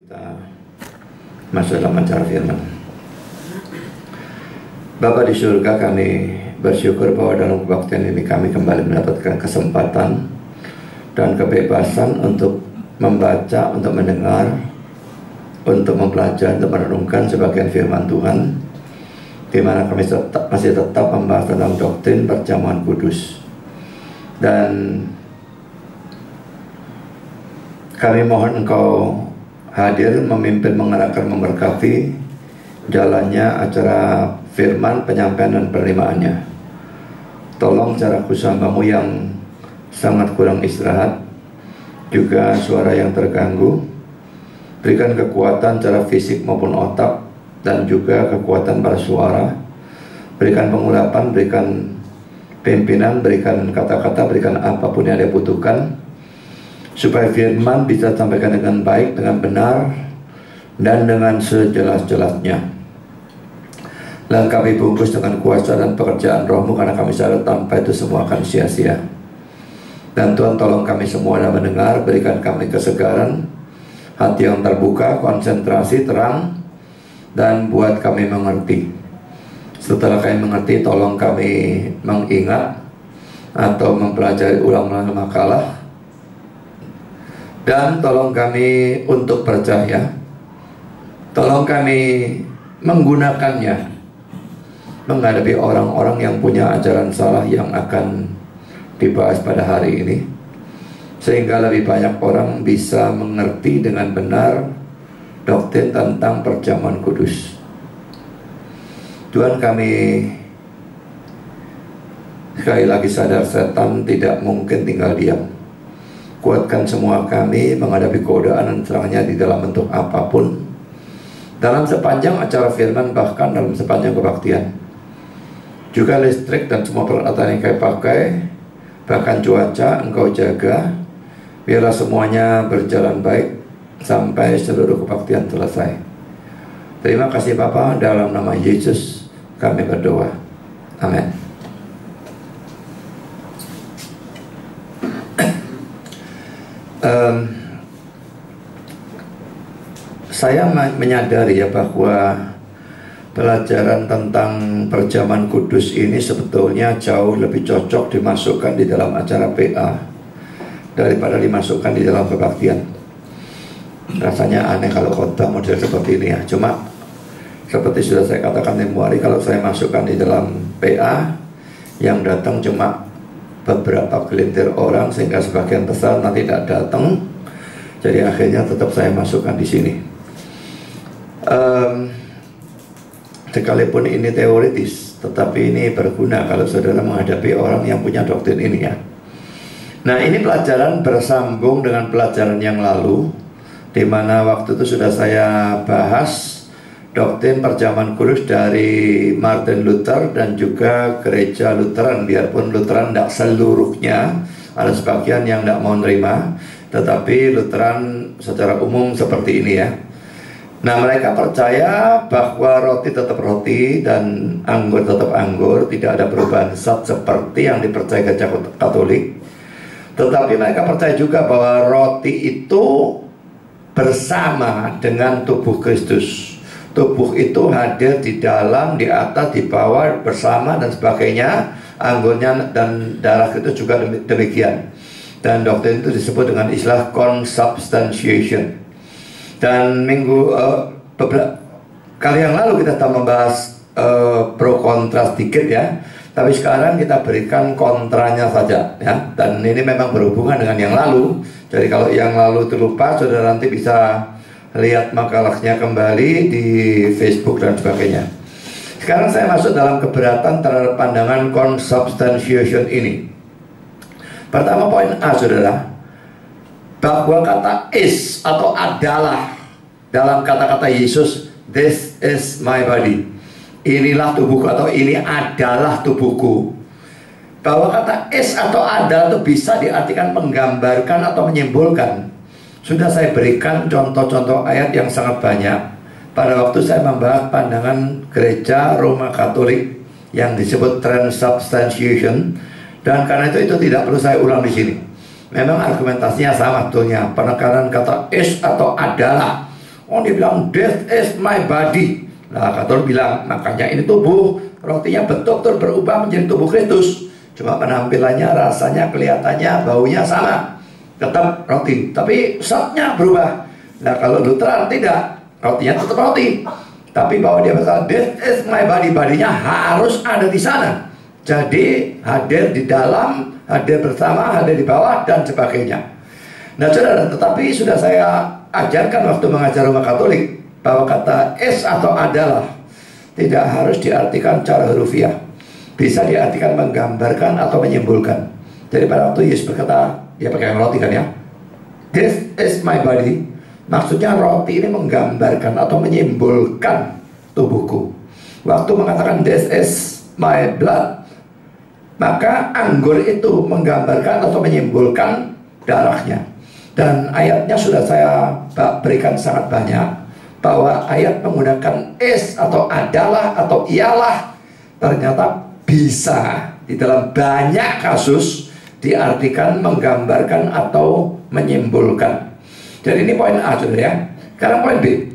Kita masuk dalam acara firman. Bapa di surga, kami bersyukur bahwa dalam kebaktian ini kami kembali mendapatkan kesempatan dan kebebasan untuk membaca, untuk mendengar, untuk mempelajari, untuk merenungkan sebagian firman Tuhan, di mana kami masih tetap membahas tentang doktrin perjamuan kudus. Dan kami mohon Engkau hadir, memimpin, mengarahkan, memberkati jalannya acara firman, penyampaian dan penerimaannya. Tolong cara khusus hamba-Mu yang sangat kurang istirahat, juga suara yang terganggu, berikan kekuatan secara fisik maupun otak, dan juga kekuatan pada suara. Berikan pengurapan, berikan pimpinan, berikan kata-kata, berikan apapun yang dia butuhkan, supaya firman bisa disampaikan dengan baik, dengan benar, dan dengan sejelas-jelasnya. Dan kami bungkus dengan kuasa dan pekerjaan Roh-Mu, karena kami sadar tanpa itu semua akan sia-sia. Dan Tuhan, tolong kami semua yang mendengar, berikan kami kesegaran, hati yang terbuka, konsentrasi, terang, dan buat kami mengerti. Setelah kami mengerti, tolong kami mengingat atau mempelajari ulang-ulang makalah. Dan tolong kami untuk percaya, tolong kami menggunakannya menghadapi orang-orang yang punya ajaran salah yang akan dibahas pada hari ini, sehingga lebih banyak orang bisa mengerti dengan benar doktrin tentang perjamuan kudus. Tuhan, kami sekali lagi sadar setan tidak mungkin tinggal diam. Kuatkan semua kami menghadapi godaan dan serangannya di dalam bentuk apapun, dalam sepanjang acara firman, bahkan dalam sepanjang kebaktian. Juga listrik dan semua peralatan yang kami pakai, bahkan cuaca, Engkau jaga. Biarlah semuanya berjalan baik sampai seluruh kebaktian selesai. Terima kasih Bapa, dalam nama Yesus kami berdoa. Amin. Saya menyadari ya bahwa pelajaran tentang perjamuan kudus ini sebetulnya jauh lebih cocok dimasukkan di dalam acara PA daripada dimasukkan di dalam kebaktian. Rasanya aneh kalau khotbah model seperti ini ya. Cuma seperti sudah saya katakan tempo hari, kalau saya masukkan di dalam PA, yang datang cuma beberapa gelintir orang, sehingga sebagian besar nanti tidak datang. Jadi akhirnya tetap saya masukkan di sini. Sekalipun ini teoritis, tetapi ini berguna kalau saudara menghadapi orang yang punya doktrin ini ya. Nah, ini pelajaran bersambung dengan pelajaran yang lalu, di mana waktu itu sudah saya bahas doktrin perjamuan kudus dari Martin Luther dan juga gereja Lutheran. Biarpun Lutheran tidak seluruhnya, ada sebagian yang tidak mau menerima, tetapi Lutheran secara umum seperti ini ya. Nah, mereka percaya bahwa roti tetap roti dan anggur tetap anggur, tidak ada perubahan zat seperti yang dipercaya gereja Katolik. Tetapi mereka percaya juga bahwa roti itu bersama dengan tubuh Kristus. Tubuh itu hadir di dalam, di atas, di bawah, bersama dan sebagainya. Anggurnya dan darah itu juga demikian. Dan doktrin itu disebut dengan istilah consubstantiation. Dan beberapa kali yang lalu kita telah membahas pro kontra sedikit ya. Tapi sekarang kita berikan kontranya saja ya. Dan ini memang berhubungan dengan yang lalu. Jadi kalau yang lalu itu lupa, saudara nanti bisa lihat makalahnya kembali di Facebook dan sebagainya. Sekarang saya masuk dalam keberatan terhadap pandangan consubstantiation ini. Pertama, poin A, saudara, bahwa kata is atau adalah dalam kata-kata Yesus, this is my body, inilah tubuhku atau ini adalah tubuhku. Bahwa kata is atau adalah itu bisa diartikan menggambarkan atau menyimbolkan. Sudah saya berikan contoh-contoh ayat yang sangat banyak pada waktu saya membahas pandangan gereja Roma Katolik yang disebut transubstantiation. Dan karena itu tidak perlu saya ulang di sini. Memang argumentasinya sama sebetulnya. Penekanan kata is atau adalah Oh, dia bilang, this is my body. Nah, Katolik bilang, makanya ini tubuh. Rotinya betul-betul berubah menjadi tubuh Kristus. Cuma penampilannya, rasanya, kelihatannya, baunya sama. Tetap roti, tapi zatnya berubah. Nah, kalau Lutheran tidak, rotinya tetap roti. Tapi bahwa dia berkata, this is my body, badinya harus ada di sana. Jadi hadir di dalam, hadir bersama, hadir di bawah, dan sebagainya. Nah, saudara, tetapi sudah saya ajarkan waktu mengajar rumah Katolik bahwa kata is atau adalah tidak harus diartikan secara hurufiah, bisa diartikan menggambarkan atau menyimpulkan. Jadi pada waktu Yesus berkata, dia pakai roti kan ya, this is my body, maksudnya roti ini menggambarkan atau menyimpulkan tubuhku. Waktu mengatakan this is my blood, maka anggur itu menggambarkan atau menyimpulkan darahnya. Dan ayatnya sudah saya berikan sangat banyak, bahwa ayat menggunakan is atau adalah atau ialah ternyata bisa di dalam banyak kasus diartikan menggambarkan atau menyimpulkan. Jadi ini poin A, saudara ya. Sekarang poin B.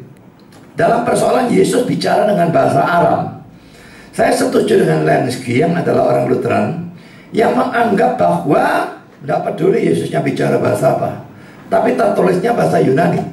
Dalam persoalan Yesus bicara dengan bahasa Aram, saya setuju dengan Lenski yang adalah orang Lutheran yang menganggap bahwa tidak peduli Yesusnya bicara bahasa apa, tapi tertulisnya bahasa Yunani.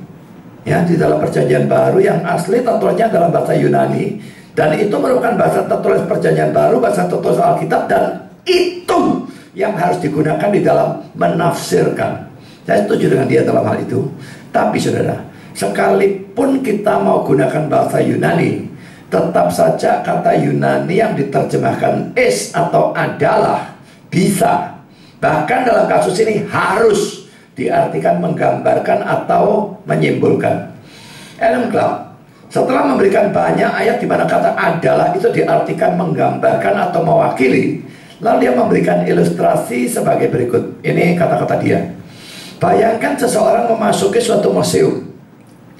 Ya, di dalam perjanjian baru yang asli tertulisnya dalam bahasa Yunani, dan itu merupakan bahasa tertulis perjanjian baru, bahasa tertulis Alkitab, dan itu yang harus digunakan di dalam menafsirkan. Saya setuju dengan dia dalam hal itu. Tapi saudara, sekalipun kita mau gunakan bahasa Yunani, tetap saja kata Yunani yang diterjemahkan is atau adalah bisa, bahkan dalam kasus ini harus diartikan menggambarkan atau menyimpulkan. Ellen Clark setelah memberikan banyak ayat di mana kata adalah itu diartikan menggambarkan atau mewakili, lalu dia memberikan ilustrasi sebagai berikut. Ini kata-kata dia. Bayangkan seseorang memasuki suatu museum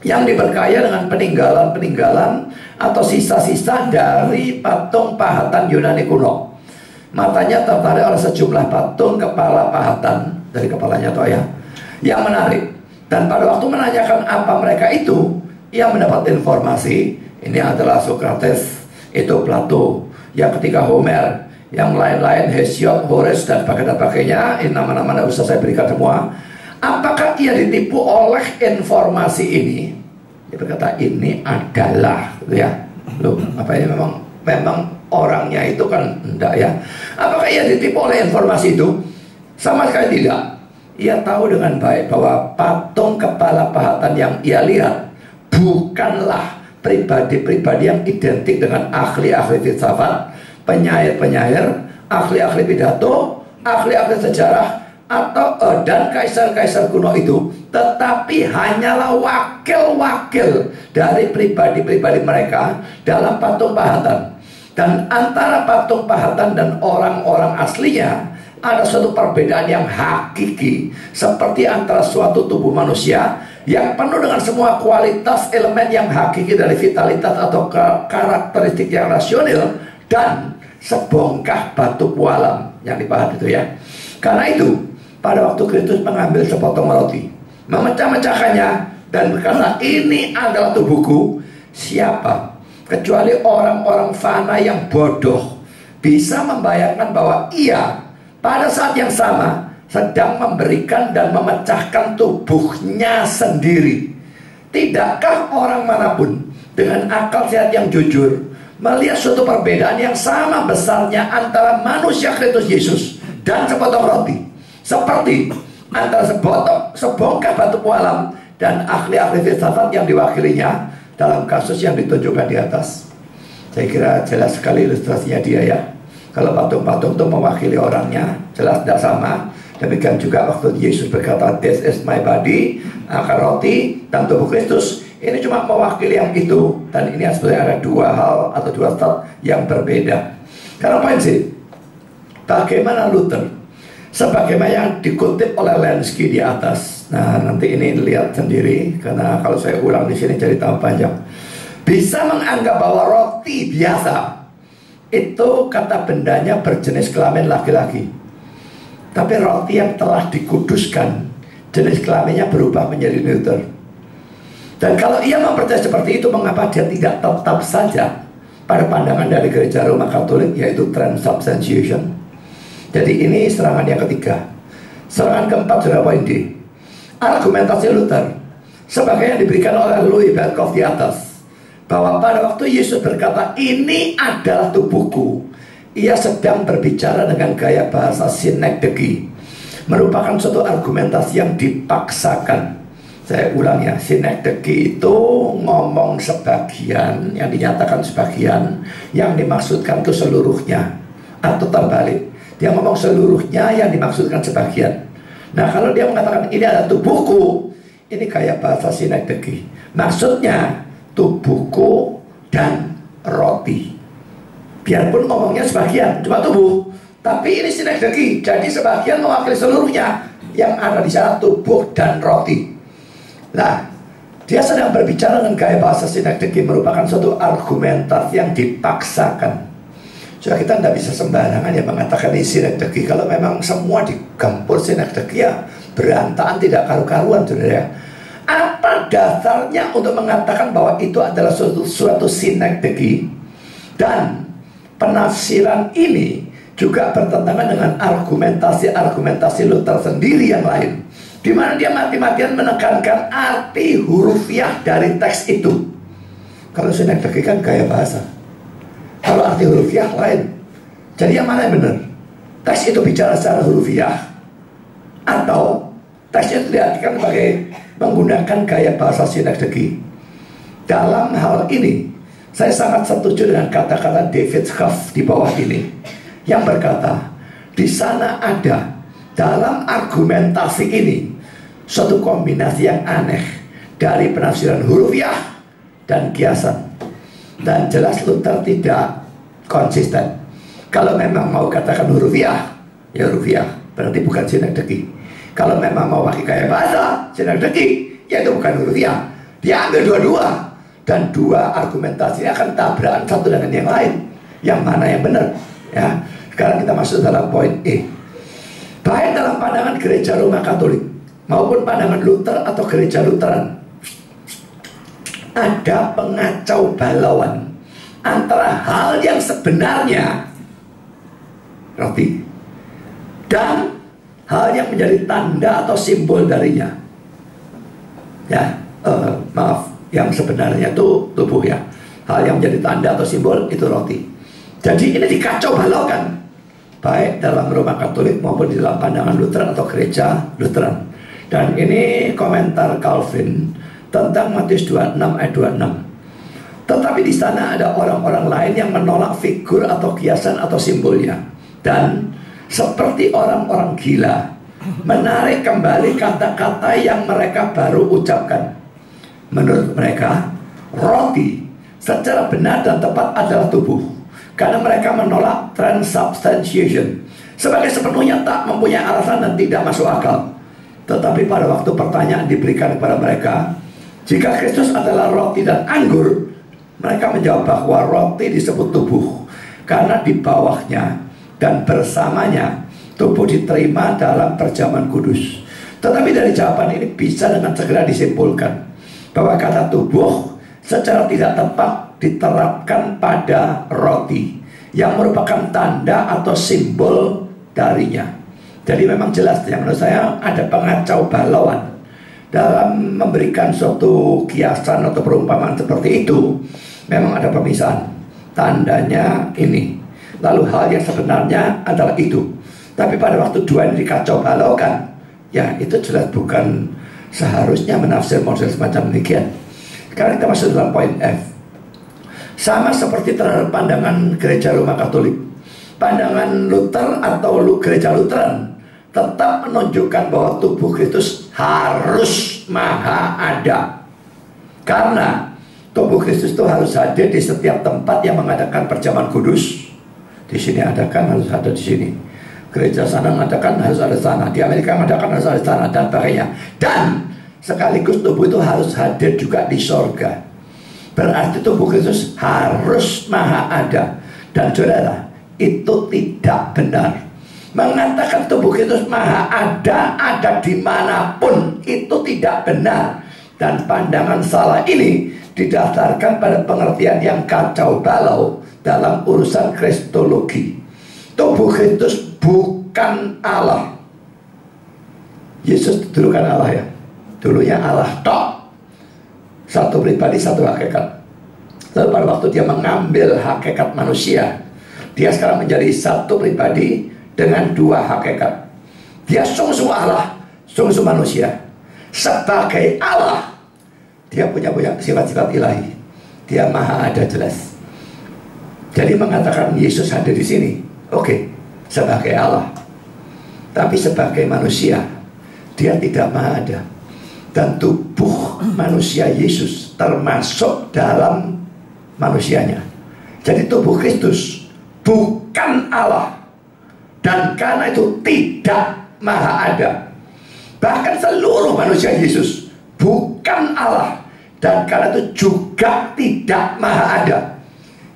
yang diberkaya dengan peninggalan-peninggalan atau sisa-sisa dari patung pahatan Yunani kuno. Matanya tertarik oleh sejumlah patung kepala pahatan, dari kepalanya toh ya, yang menarik. Dan pada waktu menanyakan apa mereka itu, ia mendapat informasi ini adalah Socrates, itu Plato, yang ketiga Homer, yang lain-lain Hesiod, Horace, dan sebagainya. Ini nama-nama tidak usah saya berikan semua. Apakah ia ditipu oleh informasi ini? Dia berkata ini adalah, ya. Loh, apa ini memang orangnya itu kan enggak ya? Apakah ia ditipu oleh informasi itu? Sama sekali tidak. Ia tahu dengan baik bahwa patung kepala pahatan yang ia lihat bukanlah pribadi-pribadi yang identik dengan ahli-ahli filsafat, penyair-penyair, ahli-ahli pidato, ahli-ahli sejarah, atau dan kaisar-kaisar kuno itu, tetapi hanyalah wakil-wakil dari pribadi-pribadi mereka dalam patung pahatan. Dan antara patung pahatan dan orang-orang aslinya ada suatu perbedaan yang hakiki, seperti antara suatu tubuh manusia yang penuh dengan semua kualitas elemen yang hakiki dari vitalitas atau karakteristik yang rasional, dan sebongkah batu pualam yang dipahat itu ya. Karena itu pada waktu Kristus mengambil sepotong roti, memecah-mecahkannya dan berkata ini adalah tubuhku, siapa kecuali orang-orang fana yang bodoh bisa membayangkan bahwa ia pada saat yang sama sedang memberikan dan memecahkan tubuhnya sendiri. Tidakkah orang manapun dengan akal sehat yang jujur melihat suatu perbedaan yang sama besarnya antara manusia Kristus Yesus dan sepotong roti, seperti antara sebongkah batu pualam dan ahli-ahli filsafat yang diwakilinya dalam kasus yang ditunjukkan di atas? Saya kira jelas sekali ilustrasinya dia ya. Kalau patung-patung itu mewakili orangnya, jelas tidak sama. Demikian juga waktu Yesus berkata this is my body, akar roti dan tubuh Kristus, ini cuma mewakili yang itu. Dan ini sebenarnya ada dua hal atau dua start yang berbeda. Karena poin C, bagaimana Luther, sebagaimana yang dikutip oleh Lenski di atas. Nah, nanti ini lihat sendiri, karena kalau saya ulang di sini jadi tambah panjang. Bisa menganggap bahwa roti biasa itu kata bendanya berjenis kelamin laki-laki, tapi roti yang telah dikuduskan jenis kelaminnya berubah menjadi neuter. Dan kalau ia mempercayai seperti itu, mengapa dia tidak tetap saja pada pandangan dari gereja Roma Katolik, yaitu transubstantiation? Jadi ini serangan yang ketiga. Serangan keempat sudah poin D. Argumentasi Luther sebagai yang diberikan oleh Louis Berkhof di atas, bahwa pada waktu Yesus berkata ini adalah tubuhku, ia sedang berbicara dengan gaya bahasa sinekdeki, merupakan suatu argumentasi yang dipaksakan. Saya ulang ya, sinekdeki itu ngomong sebagian, yang dinyatakan sebagian, yang dimaksudkan itu seluruhnya, atau terbalik, dia ngomong seluruhnya, yang dimaksudkan sebagian. Nah, kalau dia mengatakan ini adalah tubuhku, ini kayak bahasa sinekdeki, maksudnya tubuhku dan roti. Biarpun ngomongnya sebagian, cuma tubuh, tapi ini sinekdeki, jadi sebagian mewakili seluruhnya, yang ada di sana tubuh dan roti. Nah, dia sedang berbicara dengan gaya bahasa sinekdeki, merupakan suatu argumentasi yang dipaksakan. So, kita tidak bisa sembarangan ya mengatakan ini sinekdeki. Kalau memang semua digempur sinekdeki, ya berantakan, tidak karu-karuan, saudara ya. Apa dasarnya untuk mengatakan bahwa itu adalah suatu sinekdeki? Dan penafsiran ini juga bertentangan dengan argumentasi Luther sendiri yang lain, di mana dia mati-matian menekankan arti hurufiah dari teks itu. Kalau sinekdeki kan gaya bahasa, kalau arti hurufiah lain. Jadi yang mana yang benar? Teks itu bicara secara hurufiah, atau teks itu diartikan sebagai menggunakan gaya bahasa sinekdeki? Dalam hal ini, saya sangat setuju dengan kata-kata David Schaff di bawah ini, yang berkata, di sana ada dalam argumentasi ini suatu kombinasi yang aneh dari penafsiran hurufiah dan kiasan. Dan jelas Luther tidak konsisten. Kalau memang mau katakan hurufiah, ya hurufiah, berarti bukan sinekdeki. Kalau memang mau pakai gaya bahasa sinekdeki, ya itu bukan hurufiah. Dia ambil dua-dua, dan dua argumentasi akan tabrakan satu dengan yang lain. Yang mana yang benar? Ya, sekarang kita masuk dalam poin E. Baik dalam pandangan gereja Roma Katolik maupun pandangan Luther atau gereja Lutheran, ada pengacau balauan antara hal yang sebenarnya roti dan hal yang menjadi tanda atau simbol darinya. Ya, maaf, yang sebenarnya itu tubuh ya. Hal yang menjadi tanda atau simbol itu roti. Jadi ini dikacau balaukan, baik dalam Roma Katolik maupun di dalam pandangan Luther atau gereja Lutheran. Dan ini komentar Calvin tentang Matius 26 ayat 26. Tetapi di sana ada orang-orang lain yang menolak figur atau kiasan atau simbolnya, dan seperti orang-orang gila menarik kembali kata-kata yang mereka baru ucapkan. Menurut mereka, roti secara benar dan tepat adalah tubuh, karena mereka menolak transubstantiation sebagai sepenuhnya tak mempunyai alasan dan tidak masuk akal. Tetapi pada waktu pertanyaan diberikan kepada mereka, jika Kristus adalah roti dan anggur, mereka menjawab bahwa roti disebut tubuh karena di bawahnya dan bersamanya tubuh diterima dalam perjamuan kudus. Tetapi dari jawaban ini bisa dengan segera disimpulkan bahwa kata tubuh secara tidak tepat diterapkan pada roti yang merupakan tanda atau simbol darinya. Jadi memang jelas yang menurut saya ada pengacau balauan dalam memberikan suatu kiasan atau perumpamaan seperti itu. Memang ada pemisahan, tandanya ini, lalu hal yang sebenarnya adalah itu. Tapi pada waktu dua ini dikacau balaukan, ya itu jelas bukan seharusnya menafsir model semacam demikian. Sekarang kita masuk dalam poin F. Sama seperti terhadap pandangan gereja Roma Katolik, pandangan Luther atau gereja Lutheran tetap menunjukkan bahwa tubuh Kristus harus maha ada, karena tubuh Kristus itu harus hadir di setiap tempat yang mengadakan perjamuan kudus. Di sini adakan, harus ada di sini. Gereja sana mengadakan, harus ada sana. Di Amerika mengadakan, harus ada sana, dan sebagainya. Dan sekaligus tubuh itu harus hadir juga di sorga. Berarti tubuh Kristus harus maha ada. Dan saudara, itu tidak benar. Mengatakan tubuh Kristus maha ada dimanapun, itu tidak benar. Dan pandangan salah ini didasarkan pada pengertian yang kacau balau dalam urusan kristologi. Tubuh Kristus bukan Allah. Yesus dulu kan Allah ya. Dulunya Allah tok. Satu pribadi, satu hakikat. Lalu pada waktu dia mengambil hakikat manusia, dia sekarang menjadi satu pribadi dengan dua hakikat. Dia sungguh-sungguh Allah, sungguh-sungguh manusia. Sebagai Allah, dia punya sifat-sifat ilahi. Dia maha ada jelas. Jadi mengatakan Yesus hadir di sini, oke, sebagai Allah. Tapi sebagai manusia, dia tidak maha ada. Dan tubuh manusia Yesus termasuk dalam manusianya. Jadi tubuh Kristus bukan Allah. Dan karena itu tidak maha ada. Bahkan seluruh manusia Yesus bukan Allah. Dan karena itu juga tidak maha ada.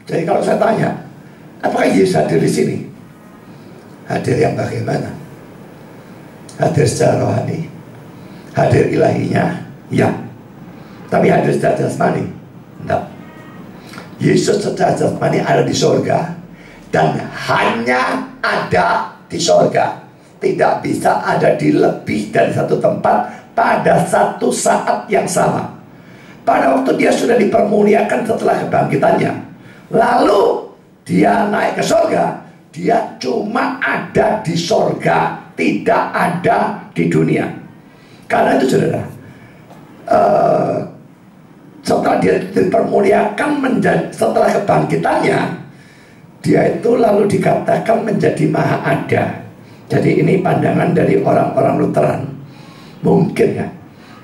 Jadi kalau saya tanya, apakah Yesus hadir di sini? Hadir yang bagaimana? Hadir secara rohani, hadir ilahinya, ya. Tapi hadir secara jasmani, enggak. Yesus secara jasmani ada di sorga, dan hanya ada di sorga. Tidak bisa ada di lebih dari satu tempat pada satu saat yang sama. Pada waktu dia sudah dipermuliakan setelah kebangkitannya, lalu dia naik ke sorga, dia cuma ada di sorga, tidak ada di dunia. Karena itu saudara, setelah dia dipermuliakan setelah kebangkitannya, dia itu lalu dikatakan menjadi maha ada. Jadi ini pandangan dari orang-orang Lutheran. Mungkin ya,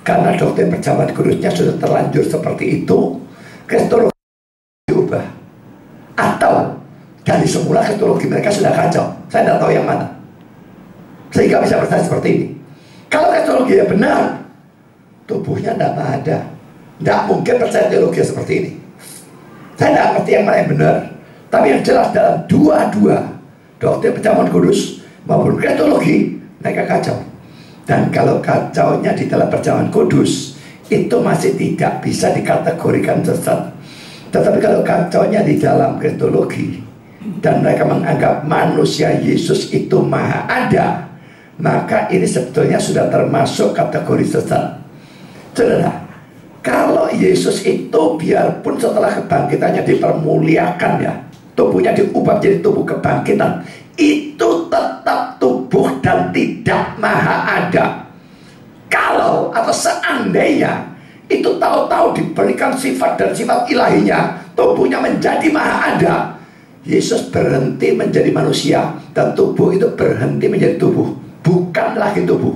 karena doktrin perjamuan kudusnya sudah terlanjur seperti itu, kristologi diubah. Atau dari semula kristologi mereka sudah kacau. Saya tidak tahu yang mana, sehingga bisa bertanya seperti ini. Kalau kristologi ya benar, tubuhnya tidak ada. Tidak mungkin percaya teologi seperti ini. Saya tidak ngerti yang mana yang benar. Tapi yang jelas dalam dua-dua doktrin perjamuan kudus maupun kristologi, mereka kacau. Dan kalau kacaunya di dalam perjamuan kudus, itu masih tidak bisa dikategorikan sesat. Tetapi kalau kacaunya di dalam kristologi, dan mereka menganggap manusia Yesus itu maha ada, maka ini sebetulnya sudah termasuk kategori sesat. Saudara, kalau Yesus itu biarpun setelah kebangkitannya dipermuliakan ya, tubuhnya diubah menjadi tubuh kebangkitan, itu tetap tubuh dan tidak maha ada. Kalau atau seandainya itu tahu-tahu diberikan sifat dan sifat ilahinya, tubuhnya menjadi maha ada, Yesus berhenti menjadi manusia dan tubuh itu berhenti menjadi tubuh, bukan lagi tubuh.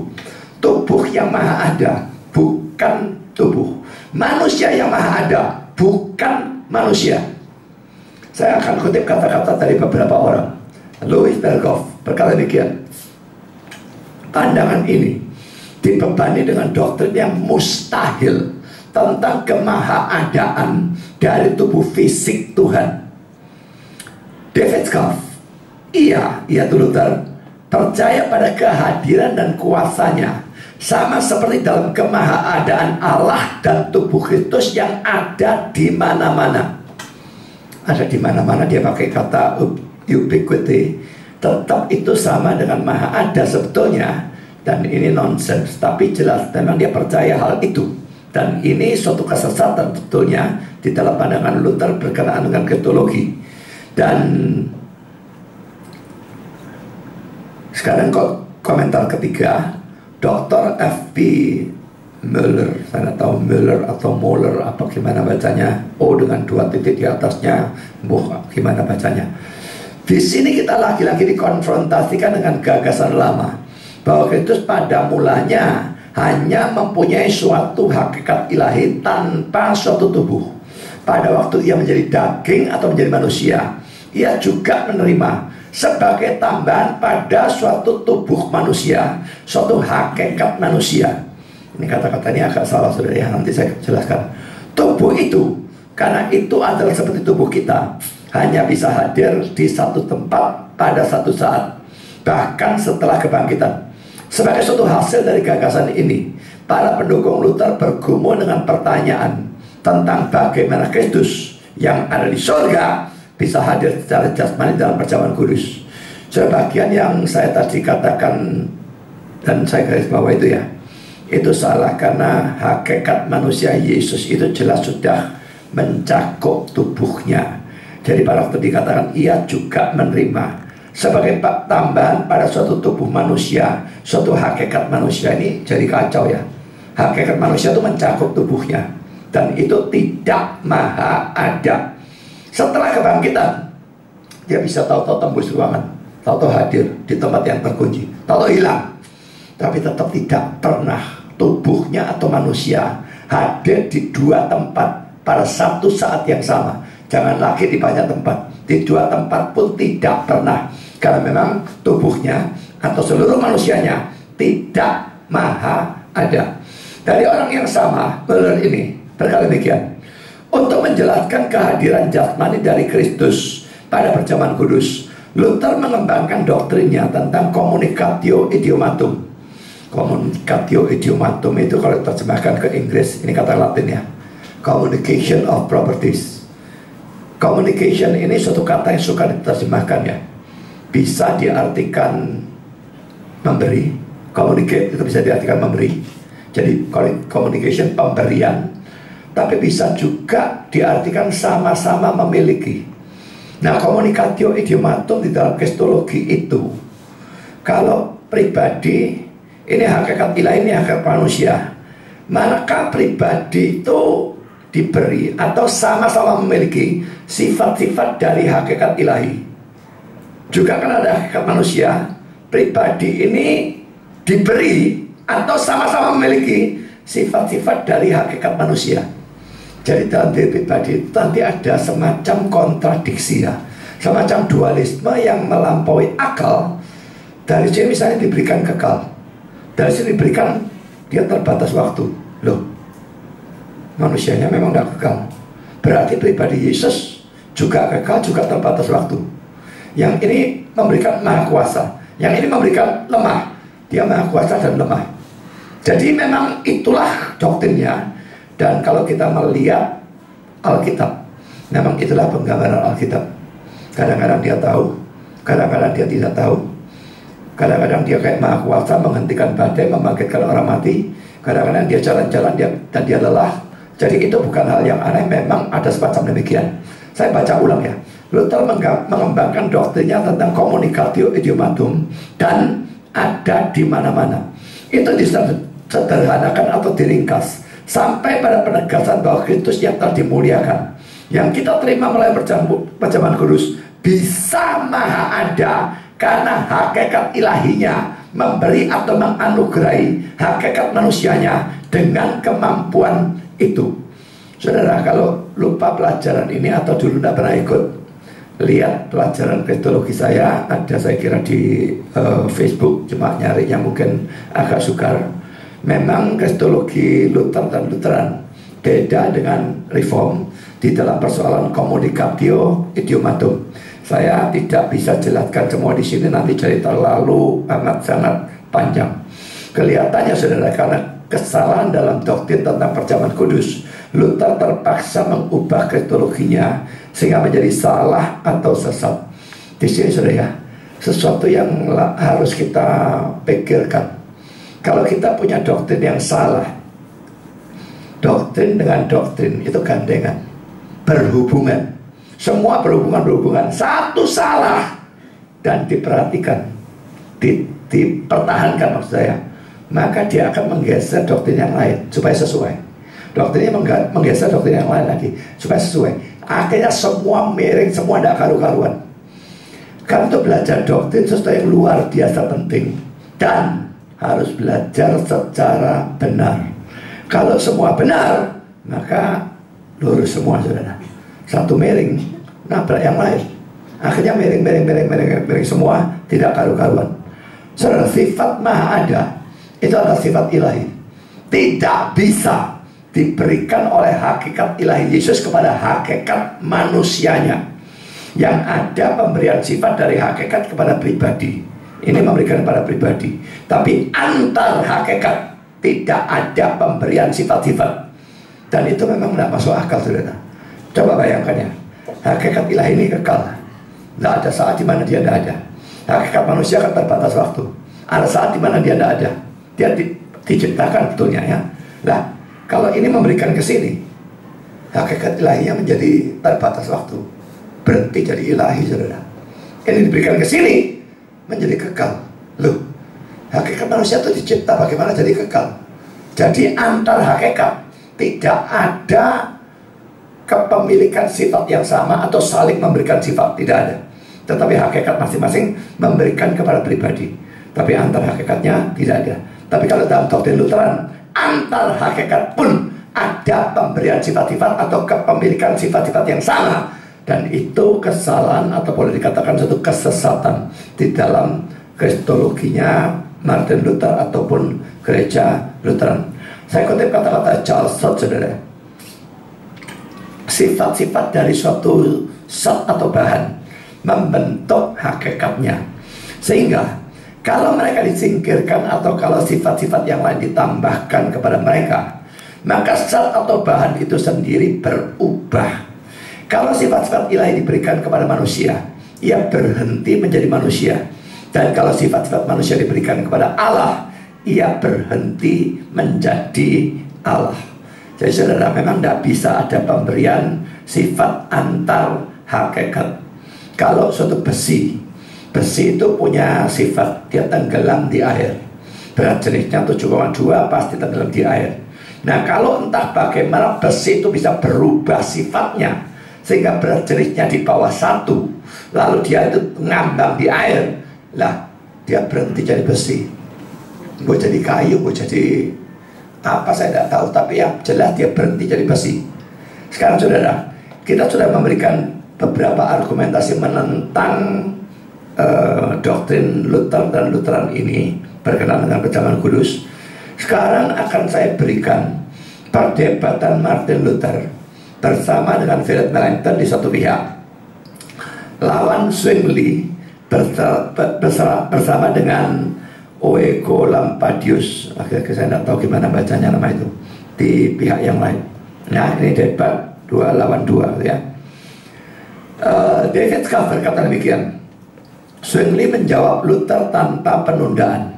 Tubuh yang maha ada bukan tubuh. Manusia yang maha ada bukan manusia. Saya akan kutip kata-kata dari beberapa orang. Louis Berkhof berkata demikian, pandangan ini dibebani dengan doktrin yang mustahil tentang kemahaadaan dari tubuh fisik Tuhan. David Schaff, ia Luther, percaya pada kehadiran dan kuasanya, sama seperti dalam kemahaadaan Allah dan tubuh Kristus yang ada di mana-mana. Ada di mana-mana, dia pakai kata ubiquity. Tetap itu sama dengan maha ada sebetulnya. Dan ini nonsens, tapi jelas memang dia percaya hal itu. Dan ini suatu kesesatan sebetulnya di dalam pandangan Luther berkenaan dengan kristologi. Dan sekarang komentar ketiga, Dr. F.B. Müller, saya tidak tahu Müller atau Moller apa gimana bacanya, O dengan 2 titik di atasnya, gimana bacanya. Di sini kita lagi-lagi dikonfrontasikan dengan gagasan lama bahwa Kristus pada mulanya hanya mempunyai suatu hakikat ilahi tanpa suatu tubuh. Pada waktu ia menjadi daging atau menjadi manusia, ia juga menerima sebagai tambahan pada suatu tubuh manusia, suatu hakikat manusia. Ini kata-katanya agak salah saudara ya, nanti saya jelaskan. Tubuh itu, karena itu adalah seperti tubuh kita, hanya bisa hadir di satu tempat pada satu saat, bahkan setelah kebangkitan. Sebagai suatu hasil dari gagasan ini, para pendukung Luther bergumul dengan pertanyaan tentang bagaimana Kristus yang ada di surga bisa hadir secara jasmani dalam perjamuan kudus. Sebagian yang saya tadi katakan dan saya garis bawah itu ya, itu salah karena hakikat manusia Yesus itu jelas sudah mencakup tubuhnya. Jadi pada waktu dikatakan ia juga menerima sebagai tambahan pada suatu tubuh manusia, suatu hakikat manusia, ini jadi kacau ya. Hakikat manusia itu mencakup tubuhnya dan itu tidak maha ada. Setelah kebangkitan, dia bisa tahu-tahu tembus ruangan, tahu-tahu hadir di tempat yang terkunci, tahu-tahu hilang. Tapi tetap tidak pernah tubuhnya atau manusia hadir di dua tempat pada satu saat yang sama. Jangan lagi di banyak tempat, di dua tempat pun tidak pernah. Karena memang tubuhnya atau seluruh manusianya tidak maha ada. Dari orang yang sama, menurut ini berkata demikian, untuk menjelaskan kehadiran jasmani dari Kristus pada perjamuan kudus, Luther mengembangkan doktrinnya tentang communicatio idiomatum. Communicatio idiomatum itu kalau diterjemahkan ke Inggris, ini kata Latinnya, communication of properties. Communication ini suatu kata yang suka diterjemahkan ya. Bisa diartikan memberi, communicate itu bisa diartikan memberi. Jadi communication pemberian, tapi bisa juga diartikan sama-sama memiliki. Nah, communicatio idiomatum di dalam kristologi itu, kalau pribadi ini hakikat ilahi, ini hakikat manusia, maka pribadi itu diberi atau sama-sama memiliki sifat-sifat dari hakikat ilahi. Juga kan ada hakikat manusia, pribadi ini diberi atau sama-sama memiliki sifat-sifat dari hakikat manusia. Jadi dalam diri pribadi itu nanti ada semacam kontradiksi ya, semacam dualisme yang melampaui akal. Dari sini misalnya diberikan kekal, dari sini diberikan dia terbatas waktu. Loh, manusianya memang tidak kekal, berarti pribadi Yesus juga kekal, juga terbatas waktu. Yang ini memberikan maha kuasa, yang ini memberikan lemah. Dia maha kuasa dan lemah. Jadi memang itulah doktrinnya. Dan kalau kita melihat Alkitab, memang itulah penggambaran Alkitab. Kadang-kadang dia tahu, kadang-kadang dia tidak tahu. Kadang-kadang dia kayak maha kuasa menghentikan badai, membangkitkan orang mati. Kadang-kadang dia jalan-jalan dan dia lelah. Jadi itu bukan hal yang aneh, memang ada semacam demikian. Saya baca ulang ya. Luther mengembangkan doktrinnya tentang communicatio idiomatum dan ada di mana-mana. Itu disederhanakan atau diringkas sampai pada penegasan bahwa Kristus yang telah dimuliakan, yang kita terima melalui perjamuan kudus, bisa maha ada karena hakikat ilahinya memberi atau menganugerahi hakikat manusianya dengan kemampuan itu. Saudara, kalau lupa pelajaran ini atau dulu tidak pernah ikut, lihat pelajaran kristologi saya, ada saya kira di Facebook, cuma nyarinya mungkin agak sukar. Memang kristologi Luther dan Lutheran beda dengan Reform di dalam persoalan communicatio idiomatum. Saya tidak bisa jelaskan semua di sini, nanti jadi terlalu amat sangat panjang. Kelihatannya saudara, karena kesalahan dalam doktrin tentang perjamuan kudus, Luther terpaksa mengubah kristologinya sehingga menjadi salah atau sesat. Di sini saudara ya, sesuatu yang harus kita pikirkan. Kalau kita punya doktrin yang salah, doktrin dengan doktrin itu gandengan, berhubungan, semua berhubungan. Satu salah dan diperhatikan, dipertahankan maksud saya, maka dia akan menggeser doktrin yang lain supaya sesuai. Doktrinnya menggeser doktrin yang lain lagi supaya sesuai. Akhirnya semua miring, semua tidak karu-karuan. Karena untuk belajar doktrin sesuatu yang luar biasa penting dan harus belajar secara benar. Kalau semua benar, maka lurus semua saudara. Satu miring, nabrak yang lain. Akhirnya miring semua, tidak karu-karuan. Saudara, sifat maha ada itu adalah sifat ilahi. Tidak bisa diberikan oleh hakikat ilahi Yesus kepada hakikat manusianya. Yang ada pemberian sifat dari hakikat kepada pribadi. Ini memberikan kepada pribadi. Tapi antar hakikat tidak ada pemberian sifat-sifat. Dan itu memang tidak masuk akal, saudara. Coba bayangkan ya, hakikat ilahi ini kekal. Tidak ada saat di mana dia tidak ada. Hakikat manusia kan terbatas waktu. Ada saat di mana dia tidak ada. Dia diciptakan betulnya ya. Nah, kalau ini memberikan ke sini, hakikat ilahinya menjadi terbatas waktu. Berhenti jadi ilahi, saudara. Ini diberikan ke sini, menjadi kekal. Loh, hakikat manusia itu dicipta bagaimana jadi kekal? Jadi antar hakikat tidak ada kepemilikan sifat yang sama atau saling memberikan sifat, tidak ada. Tetapi hakikat masing-masing memberikan kepada pribadi. Tapi antar hakikatnya tidak ada. Tapi kalau dalam doktrin Lutheran, antar hakikat pun ada pemberian sifat-sifat atau kepemilikan sifat-sifat yang sama. Dan itu kesalahan atau boleh dikatakan suatu kesesatan di dalam kristologinya Martin Luther ataupun gereja Lutheran. Saya kutip kata-kata Charles Stott, saudara. Sifat-sifat dari suatu zat atau bahan membentuk hakikatnya. Sehingga kalau mereka disingkirkan atau kalau sifat-sifat yang lain ditambahkan kepada mereka, maka zat atau bahan itu sendiri berubah. Kalau sifat-sifat ilahi diberikan kepada manusia, ia berhenti menjadi manusia. Dan kalau sifat-sifat manusia diberikan kepada Allah, ia berhenti menjadi Allah. Jadi saudara, memang tidak bisa ada pemberian sifat antar hakikat. Kalau suatu besi itu punya sifat, dia tenggelam di air. Berat jenisnya 7,2 pasti tenggelam di air. Nah, kalau entah bagaimana besi itu bisa berubah sifatnya sehingga berat jenisnya di bawah 1, lalu dia itu ngambang di air, lah dia berhenti jadi besi. Mau jadi kayu, mau jadi apa saya tidak tahu, tapi yang jelas dia berhenti jadi besi. Sekarang saudara, kita sudah memberikan beberapa argumentasi menentang doktrin Luther dan Lutheran ini berkenaan dengan perjamuan kudus. Sekarang akan saya berikan perdebatan Martin Luther bersama dengan Philip Melanchthon di satu pihak, lawan Zwingli bersama dengan Oego Lampadius. Akhirnya saya tidak tahu gimana bacanya nama itu di pihak yang lain. Nah, ini debat 2 lawan 2 ya. David Schaeffer kata demikian, Zwingli menjawab Luther tanpa penundaan.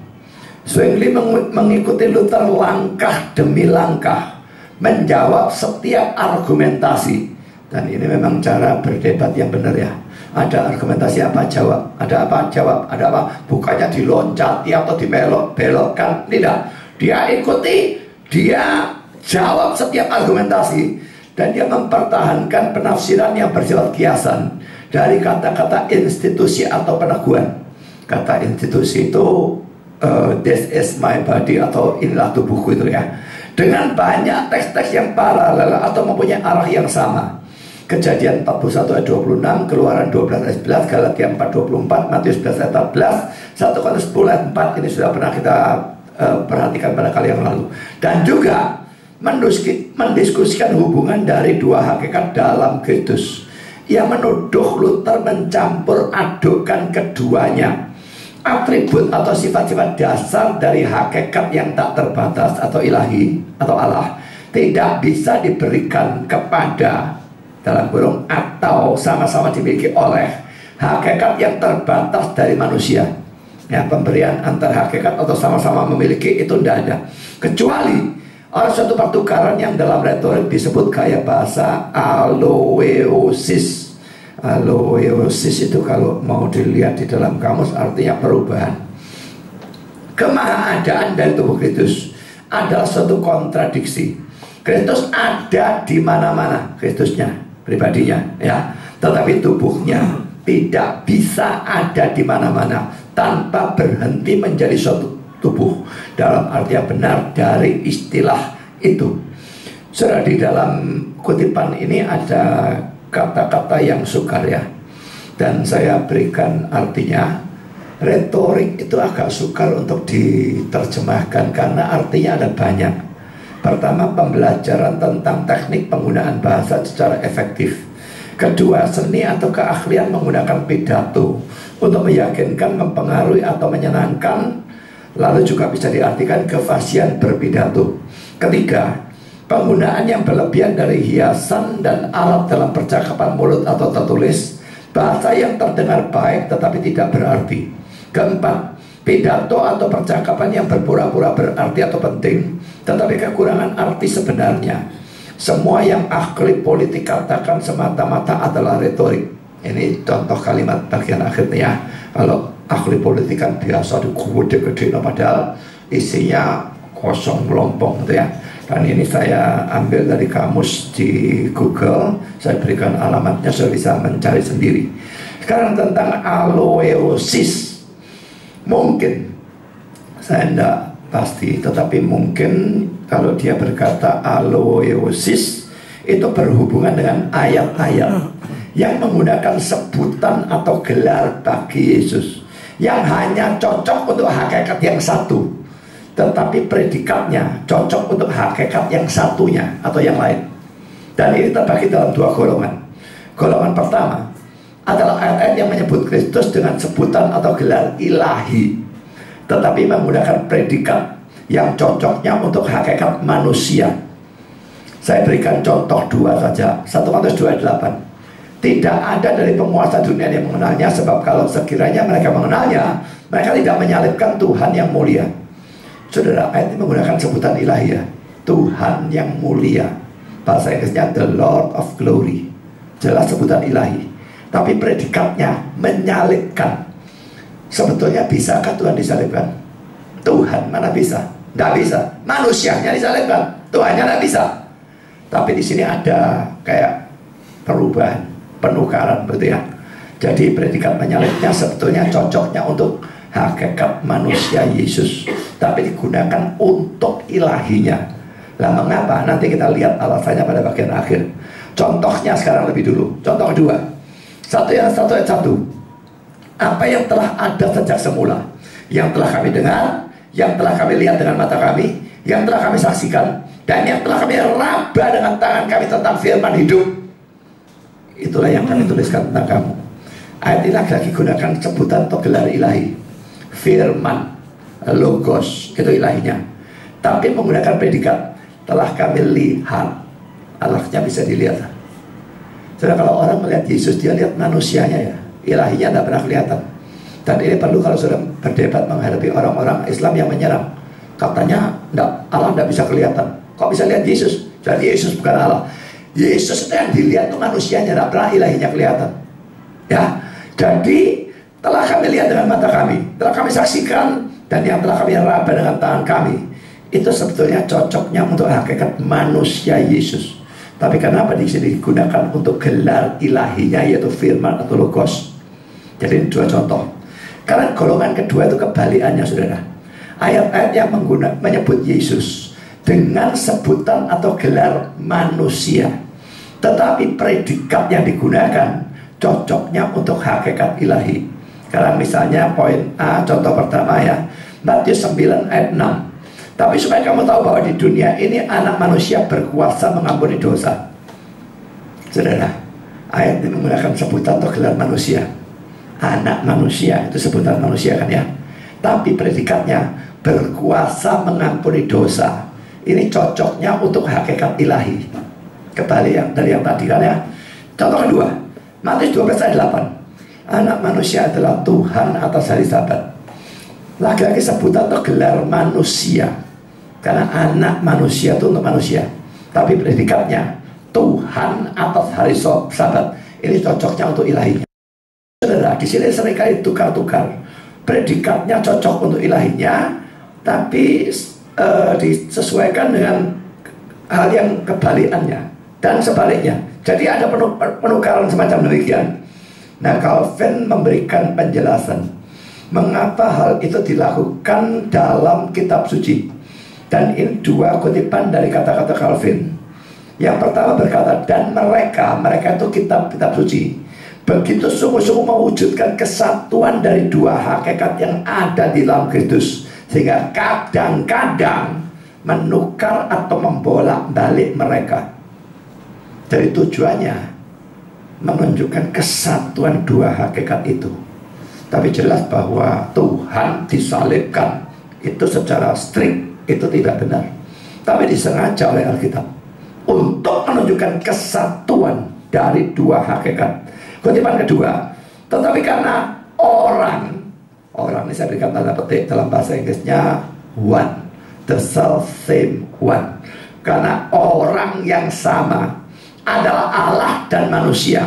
Zwingli mengikuti Luther langkah demi langkah, menjawab setiap argumentasi. Dan ini memang cara berdebat yang benar ya. Ada argumentasi apa jawab, ada apa jawab, ada apa, bukannya diloncati atau dibelok-belokkan. Tidak, dia ikuti, dia jawab setiap argumentasi. Dan dia mempertahankan penafsiran yang bersifat kiasan dari kata-kata institusi atau peneguhan. Kata institusi itu this is my body atau inilah tubuhku itu ya. Dengan banyak teks-teks yang paralel atau mempunyai arah yang sama. Kejadian 41 ayat 26, Keluaran 12 ayat 11, Galatia 4 24, Matius 11 ayat 14, 1 Korintus 10 ayat 4. Ini sudah pernah kita perhatikan pada kali yang lalu. Dan juga mendiskusikan hubungan dari dua hakikat dalam Kristus. Ia menuduh Luther mencampur adukkan keduanya, atribut atau sifat-sifat dasar dari hakikat yang tak terbatas atau ilahi atau Allah tidak bisa diberikan kepada, dalam kurung, atau sama-sama dimiliki oleh hakikat yang terbatas dari manusia. Ya, pemberian antar hakikat atau sama-sama memiliki itu tidak ada, kecuali oleh suatu pertukaran yang dalam retorik disebut gaya bahasa aloeosis. Aloeosis itu kalau mau dilihat di dalam kamus artinya perubahan. Kemahaadaan dari tubuh Kristus adalah suatu kontradiksi. Kristus ada di mana-mana, Kristusnya, pribadinya ya, tetapi tubuhnya tidak bisa ada di mana-mana tanpa berhenti menjadi suatu tubuh dalam arti yang benar dari istilah itu. Saudara, di dalam kutipan ini ada kata-kata yang sukar ya, dan saya berikan artinya. Retorik itu agak sukar untuk diterjemahkan karena artinya ada banyak. Pertama, pembelajaran tentang teknik penggunaan bahasa secara efektif. Kedua, seni atau keahlian menggunakan pidato untuk meyakinkan, mempengaruhi atau menyenangkan. Lalu juga bisa diartikan kefasihan berpidato. Ketiga, penggunaan yang berlebihan dari hiasan dan alat dalam percakapan mulut atau tertulis, bahasa yang terdengar baik tetapi tidak berarti. Keempat, pidato atau percakapan yang berpura-pura berarti atau penting tetapi kekurangan arti sebenarnya. Semua yang ahli politik katakan semata-mata adalah retorik. Ini contoh kalimat bagian akhirnya. Kalau ahli politik kan biasa digede-gede, padahal isinya kosong melompong gitu ya. Dan ini saya ambil dari kamus di Google, saya berikan alamatnya, saya bisa mencari sendiri. Sekarang tentang aloeosis, mungkin saya tidak pasti, tetapi mungkin kalau dia berkata aloeosis itu berhubungan dengan ayat-ayat yang menggunakan sebutan atau gelar bagi Yesus yang hanya cocok untuk hakikat yang satu, tetapi predikatnya cocok untuk hakikat yang satunya atau yang lain. Dan ini terbagi dalam dua golongan. Golongan pertama adalah ayat-ayat yang menyebut Kristus dengan sebutan atau gelar ilahi, tetapi menggunakan predikat yang cocoknya untuk hakikat manusia. Saya berikan contoh dua saja. 1 Korintus 2:8. Tidak ada dari penguasa dunia yang mengenalnya, sebab kalau sekiranya mereka mengenalnya, mereka tidak menyalibkan Tuhan yang mulia. Saudara, ayat ini menggunakan sebutan ilahi ya, Tuhan yang mulia. Bahasa Inggrisnya the Lord of Glory. Jelas sebutan ilahi, tapi predikatnya menyalibkan. Sebetulnya bisakah Tuhan disalibkan? Tuhan mana bisa? Tidak bisa. Manusianya disalibkan, Tuhannya tidak bisa. Tapi di sini ada kayak perubahan, penukaran begitu ya. Jadi predikat menyalibnya sebetulnya cocoknya untuk hakikat manusia Yesus, tapi digunakan untuk ilahinya. Lah mengapa? Nanti kita lihat alasannya pada bagian akhir. Contohnya sekarang lebih dulu. Contoh kedua, 1 ayat 1. Apa yang telah ada sejak semula, yang telah kami dengar, yang telah kami lihat dengan mata kami, yang telah kami saksikan, dan yang telah kami raba dengan tangan kami tentang firman hidup, itulah yang kami tuliskan tentang kamu. Ayat ini lagi gunakan sebutan atau gelar ilahi. Firman, logos, itu ilahinya, tapi menggunakan predikat telah kami lihat. Alaknya bisa dilihat. Jadi kalau orang melihat Yesus, dia lihat manusianya ya, ilahinya tidak pernah kelihatan. Dan ini perlu kalau sudah berdebat menghadapi orang-orang Islam yang menyerang. Katanya Allah tidak bisa kelihatan. Kok bisa lihat Yesus? Jadi Yesus bukan Allah. Yesus itu yang dilihat itu manusianya, tidak pernah ilahinya kelihatan. Ya, jadi telah kami lihat dengan mata kami, telah kami saksikan, dan yang telah kami raba dengan tangan kami. Itu sebetulnya cocoknya untuk hakikat manusia Yesus. Tapi kenapa di sini digunakan untuk gelar ilahinya, yaitu firman atau logos? Jadi ini dua contoh. Karena golongan kedua itu kebalikannya, saudara. Ayat-ayat yang menyebut Yesus dengan sebutan atau gelar manusia, tetapi predikat yang digunakan cocoknya untuk hakikat ilahi. Karena misalnya poin A, contoh pertama ya, Matius 9 ayat 6. Tapi supaya kamu tahu bahwa di dunia ini anak manusia berkuasa mengampuni dosa. Saudara, ayat ini menggunakan sebutan atau gelar manusia. Anak manusia itu sebutan manusia kan ya, tapi predikatnya berkuasa mengampuni dosa. Ini cocoknya untuk hakikat ilahi. Kembali dari yang tadi kan ya. Contoh kedua, Matius 12 ayat 8. Anak manusia adalah Tuhan atas hari Sabat. Lagi-lagi sebutan atau gelar manusia, karena anak manusia itu untuk manusia, tapi predikatnya Tuhan atas hari Sabat. Ini cocoknya untuk ilahinya. Saudara, di sini seringkali tukar-tukar. Predikatnya cocok untuk ilahinya, tapi disesuaikan dengan hal yang kebalikannya dan sebaliknya. Jadi ada penukaran semacam demikian. Nah, Calvin memberikan penjelasan mengapa hal itu dilakukan dalam kitab suci. Dan ini dua kutipan dari kata-kata Calvin. Yang pertama berkata, dan mereka itu kitab-kitab suci begitu sungguh-sungguh mewujudkan kesatuan dari dua hakikat yang ada di dalam Kristus, sehingga kadang-kadang menukar atau membolak-balik mereka. Jadi tujuannya menunjukkan kesatuan dua hakikat itu. Tapi jelas bahwa Tuhan disalibkan itu secara strict itu tidak benar. Tapi disengaja oleh Alkitab untuk menunjukkan kesatuan dari dua hakikat. Kutipan kedua, tetapi karena orang ini saya berikan tanda petik dalam bahasa Inggrisnya one, the self same one. Karena orang yang sama adalah Allah dan manusia.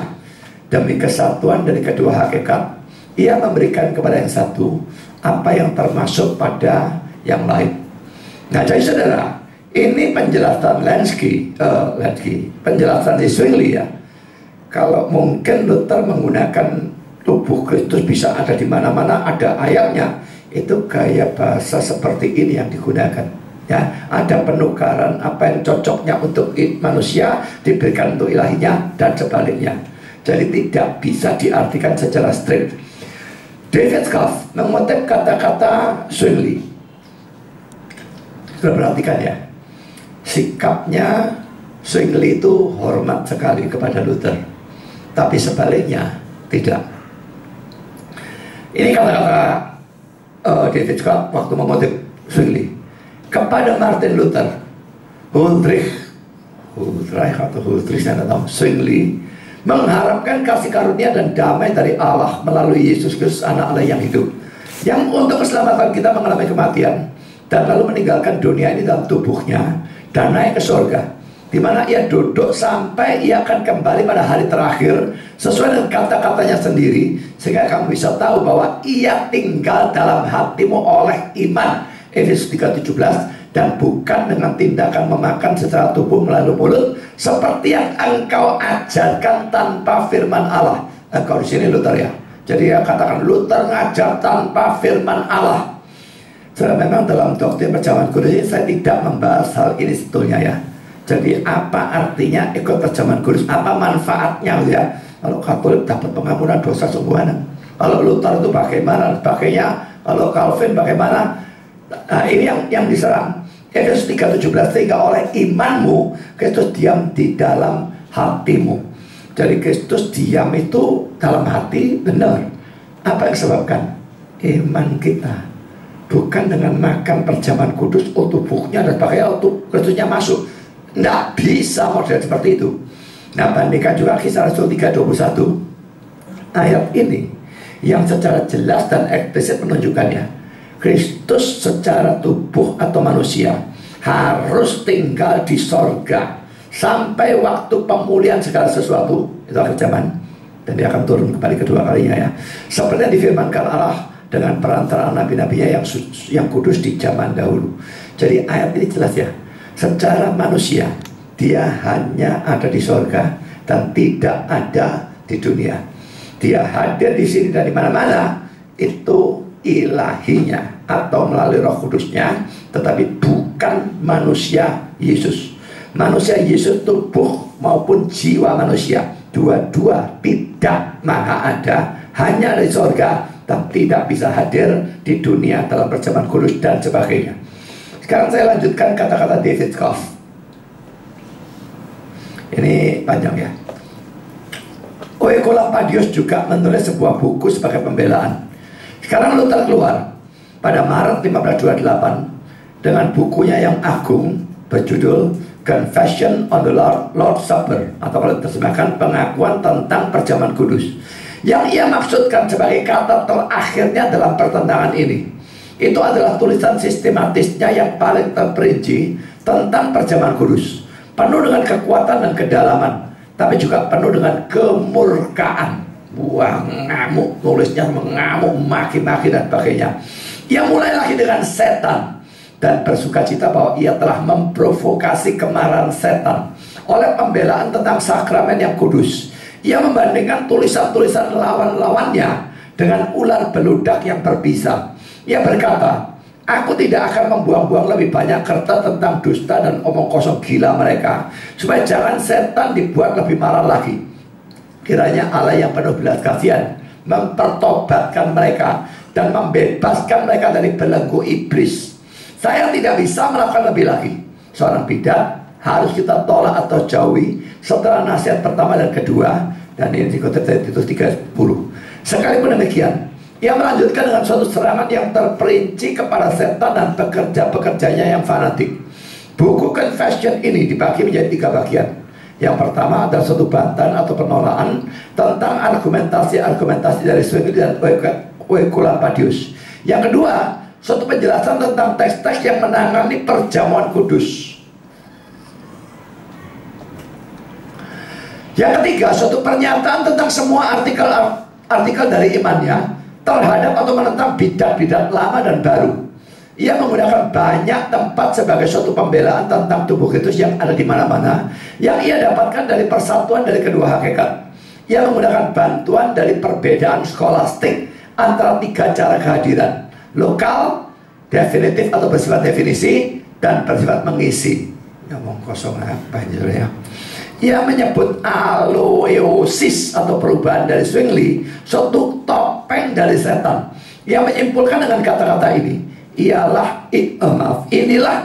Demi kesatuan dari kedua hakikat, Ia memberikan kepada yang satu apa yang termasuk pada yang lain. Nah, jadi saudara, ini penjelasan Lenski, penjelasan di Zwingli ya. Kalau mungkin Luther menggunakan tubuh Kristus bisa ada di mana-mana, ada ayatnya, itu gaya bahasa seperti ini yang digunakan. Ya, ada penukaran apa yang cocoknya untuk manusia diberikan untuk ilahinya dan sebaliknya. Jadi tidak bisa diartikan secara strict. David Schaff mengutip kata-kata Zwingli. Sudah perhatikan ya, sikapnya Zwingli itu hormat sekali kepada Luther, tapi sebaliknya tidak. Ini kata-kata David Schaff waktu mengutip Zwingli kepada Martin Luther. Huldreich atau Huldreich saya tidak tahu. Zwingli mengharapkan kasih karunia dan damai dari Allah melalui Yesus Kristus, anak Allah yang hidup, yang untuk keselamatan kita mengalami kematian dan lalu meninggalkan dunia ini dalam tubuhnya dan naik ke surga, di mana Ia duduk sampai Ia akan kembali pada hari terakhir sesuai dengan kata-katanya sendiri, sehingga kamu bisa tahu bahwa Ia tinggal dalam hatimu oleh iman, Efesus 3:17, dan bukan dengan tindakan memakan secara tubuh melalui mulut seperti yang engkau ajarkan tanpa firman Allah. Engkau di sini Luther ya. Jadi ya katakan Luther ngajar tanpa firman Allah. Memang dalam doktrin perjamuan kudus ini saya tidak membahas hal ini sebetulnya ya. Jadi apa artinya ikut perjamuan kudus? Apa manfaatnya ya? Kalau Katolik dapat pengampunan dosa sungguhanan. Kalau Luther itu bagaimana? Sebagainya. Kalau Calvin bagaimana? Nah, ini yang diserang. Efesus 3:17, sehingga oleh imanmu Kristus diam di dalam hatimu. Jadi Kristus diam itu dalam hati, benar. Apa yang disebabkan? Iman kita. Bukan dengan makan perjamuan kudus, tubuhnya dan sebagainya, Kristusnya masuk. Tidak bisa model seperti itu. Nah, bandingkan juga Kisah Rasul 3:21. Ayat ini yang secara jelas dan eksplisit menunjukkannya Kristus secara tubuh atau manusia harus tinggal di sorga sampai waktu pemulihan segala sesuatu. Itu akhir zaman, dan Dia akan turun kembali kedua kalinya ya. Seperti yang difirmankan Allah dengan perantaraan nabi-nabinya yang kudus di zaman dahulu. Jadi ayat ini jelas ya. Secara manusia Dia hanya ada di sorga dan tidak ada di dunia. Dia hadir di sini dan di mana-mana. Itu ilahinya atau melalui Roh Kudusnya, tetapi bukan manusia Yesus. Manusia Yesus tubuh maupun jiwa manusia, dua-dua tidak maha ada, hanya dari sorga dan tidak bisa hadir di dunia dalam perjamuan kudus dan sebagainya. Sekarang saya lanjutkan kata-kata David Schaff. Ini panjang ya. Oecolapadius juga menulis sebuah buku sebagai pembelaan. Sekarang Luther keluar pada Maret 1528 dengan bukunya yang agung berjudul Confession on the Lord's Supper, atau kalau diterjemahkan pengakuan tentang perjamuan kudus, yang ia maksudkan sebagai kata terakhirnya dalam pertentangan ini. Itu adalah tulisan sistematisnya yang paling terperinci tentang perjamuan kudus, penuh dengan kekuatan dan kedalaman, tapi juga penuh dengan kemurkaan. Wah, ngamuk, nulisnya mengamuk, maki-maki dan sebagainya. Ia mulai lagi dengan setan dan bersukacita bahwa ia telah memprovokasi kemarahan setan oleh pembelaan tentang sakramen yang kudus. Ia membandingkan tulisan-tulisan lawan-lawannya dengan ular beludak yang berbisa. Ia berkata, aku tidak akan membuang-buang lebih banyak kertas tentang dusta dan omong kosong gila mereka, supaya jangan setan dibuat lebih marah lagi. Kiranya Allah yang penuh belas kasihan mempertobatkan mereka dan membebaskan mereka dari belenggu iblis. Saya tidak bisa melakukan lebih lagi. Seorang bidat harus kita tolak atau jauhi setelah nasihat pertama dan kedua, Dan ini dikutip dari Titus 3:10. Sekalipun demikian, ia melanjutkan dengan suatu serangan yang terperinci kepada setan dan pekerja-pekerjanya yang fanatik. Buku Confession ini dibagi menjadi 3 bagian. Yang pertama adalah suatu bantahan atau penolakan tentang argumentasi dari Zwingli dan Oecolampadius. Yang kedua, suatu penjelasan tentang teks-teks yang menangani perjamuan kudus. Yang ketiga, suatu pernyataan tentang semua artikel dari imannya terhadap atau menentang bidat-bidat lama dan baru. Ia menggunakan banyak tempat sebagai suatu pembelaan tentang tubuh Kristus yang ada di mana-mana, yang ia dapatkan dari persatuan dari kedua hakikat. Ia menggunakan bantuan dari perbedaan skolastik antara 3 cara kehadiran: lokal, definitif atau bersifat definisi, dan bersifat mengisi. Ngomong kosong apa ya? Ia menyebut aloeosis atau perubahan dari Zwingli suatu topeng dari setan. Ia menyimpulkan dengan kata-kata ini, inilah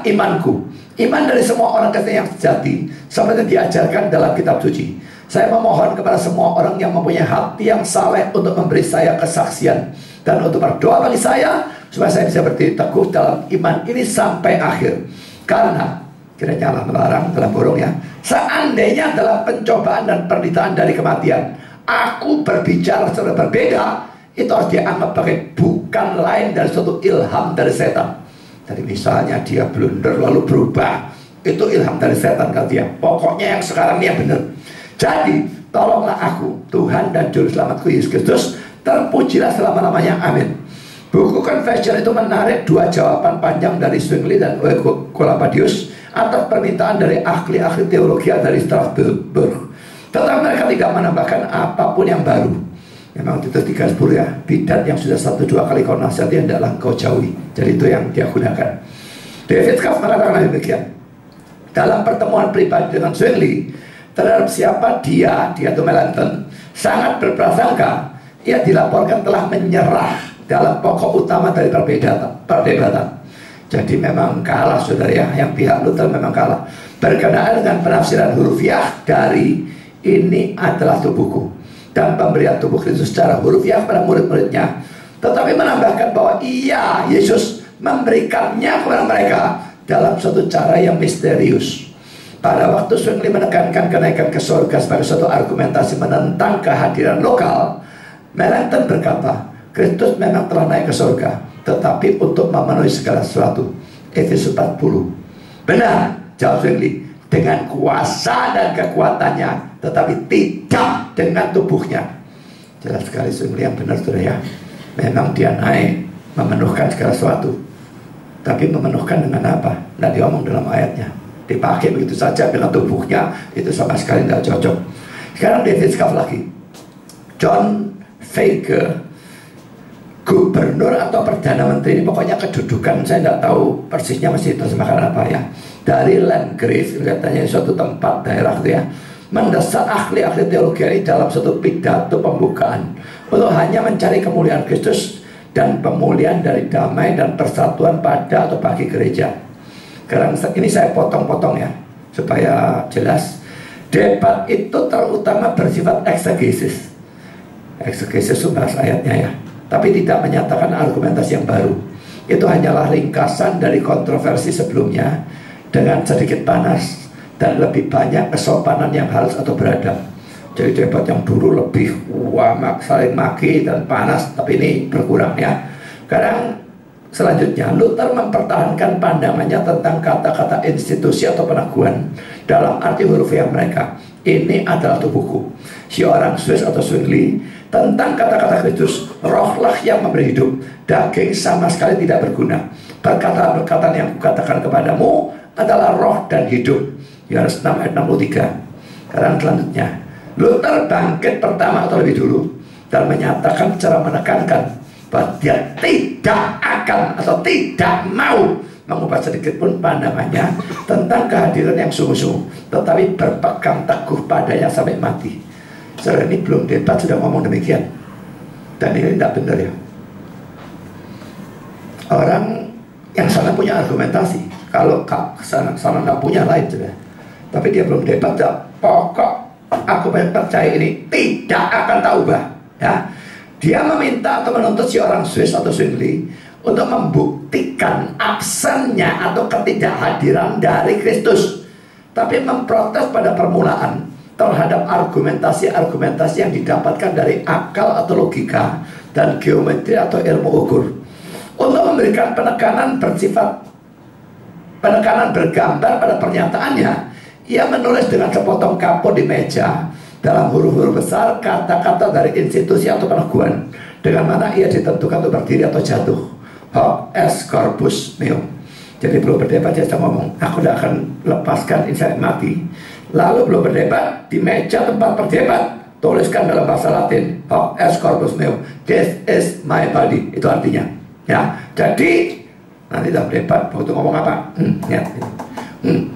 imanku, iman dari semua orang Kristen yang sejati, seperti diajarkan dalam kitab suci. Saya memohon kepada semua orang yang mempunyai hati yang saleh untuk memberi saya kesaksian dan untuk berdoa bagi saya supaya saya bisa berdiri teguh dalam iman ini sampai akhir. Karena kiranya Allah melarang dalam burung ya, seandainya dalam pencobaan dan penderitaan dari kematian aku berbicara secara berbeda, itu harus dianggap sebagai bukan lain dari suatu ilham dari setan. Jadi misalnya dia blunder lalu berubah, itu ilham dari setan kata dia. Pokoknya yang sekarang ini yang benar. Jadi tolonglah aku, Tuhan dan Juru Selamatku Yesus Kristus, terpujilah selama-lamanya, amin. Buku Confession itu menarik 2 jawaban panjang dari Zwingli dan Oecolampadius atas permintaan dari ahli-ahli teologi dari Strasbourg. Tetapi mereka tidak menambahkan apapun yang baru. Memang Titus 3:10 ya, bidat yang sudah 1-2 kali kau nasihati hendaklah kau jauhi. Jadi itu yang dia gunakan. David Kauf mengatakan demikian. Dalam pertemuan pribadi dengan Zwingli terhadap siapa dia itu Melanchthon, sangat berprasangka. Ia dilaporkan telah menyerah dalam pokok utama dari perdebatan. Jadi memang kalah saudara ya, yang pihak Luther memang kalah. Berkenaan dengan penafsiran hurufiah dari ini adalah tubuhku dan pemberian tubuh Kristus secara hurufiah pada murid-muridnya, tetapi menambahkan bahwa Yesus memberikannya kepada mereka dalam suatu cara yang misterius. Pada waktu Zwingli menekankan kenaikan ke surga sebagai suatu argumentasi menentang kehadiran lokal, Melanchthon berkata, Kristus memang telah naik ke surga, tetapi untuk memenuhi segala sesuatu. Efesus 40. Benar, jawab Zwingli, dengan kuasa dan kekuatannya, tetapi tidak dengan tubuhnya. Jelas sekali Zwingli yang benar saudara ya. Memang dia naik memenuhkan segala sesuatu, tapi memenuhkan dengan apa? Tidak diomong dalam ayatnya. Dipakai begitu saja dengan tubuhnya, itu sama sekali tidak cocok. Sekarang David Kauf lagi. John Feiger, gubernur atau perdana menteri, ini pokoknya kedudukan saya tidak tahu persisnya masih terjemahkan apa ya, dari Landgrave, katanya suatu tempat daerah itu ya, mendesak ahli-ahli teologi ini dalam suatu pidato pembukaan untuk hanya mencari kemuliaan Kristus dan pemulihan dari damai dan persatuan pada atau bagi gereja. Sekarang ini saya potong-potong ya supaya jelas. Debat itu terutama bersifat eksegesis. Eksegesis itu bahas ayatnya ya, tapi tidak menyatakan argumentasi yang baru. Itu hanyalah ringkasan dari kontroversi sebelumnya dengan sedikit panas dan lebih banyak kesopanan yang halus atau beradab. Jadi debat yang dulu lebih saling maki dan panas, tapi ini berkurang ya. Sekarang selanjutnya Luther mempertahankan pandangannya tentang kata-kata institusi atau peneguhan dalam arti hurufiah mereka. Ini adalah tubuhku. Si orang Swiss atau Zwingli tentang kata-kata Kristus, rohlah yang memberi hidup, daging sama sekali tidak berguna. Perkataan-perkataan yang kukatakan kepadamu adalah roh dan hidup. Yohanes 6 ayat 63. Sekarang selanjutnya Luther bangkit pertama atau lebih dulu dan menyatakan secara menekankan bahwa dia tidak akan atau tidak mau mengubah sedikit pun pandangannya tentang kehadiran yang sungguh-sungguh, tetapi berpegang teguh padanya sampai mati. Saudara, ini belum debat sudah ngomong demikian, dan ini tidak benar ya. Orang yang sana punya argumentasi, kalau sana tidak punya lain sudah. Tapi dia belum debat, pokok aku percaya ini tidak akan tak ubah. Ya. Dia meminta atau menuntut si orang Swiss atau Zwingli untuk membuktikan absennya atau ketidakhadiran dari Kristus, tapi memprotes pada permulaan terhadap argumentasi-argumentasi yang didapatkan dari akal atau logika dan geometri atau ilmu ukur. Untuk memberikan penekanan bergambar pada pernyataannya, ia menulis dengan sepotong kapur di meja dalam huruf-huruf besar kata-kata dari institusi atau peneguhan dengan mana ia ditentukan untuk berdiri atau jatuh. Hoc est corpus meum. Jadi belum berdebat dia ngomong, aku tidak akan lepaskan ini sampai mati. Lalu belum berdebat, di meja tempat berdebat tuliskan dalam bahasa Latin, hoc est corpus meum, this is my body. Itu artinya. Ya, jadi nanti dalam debat waktu ngomong apa?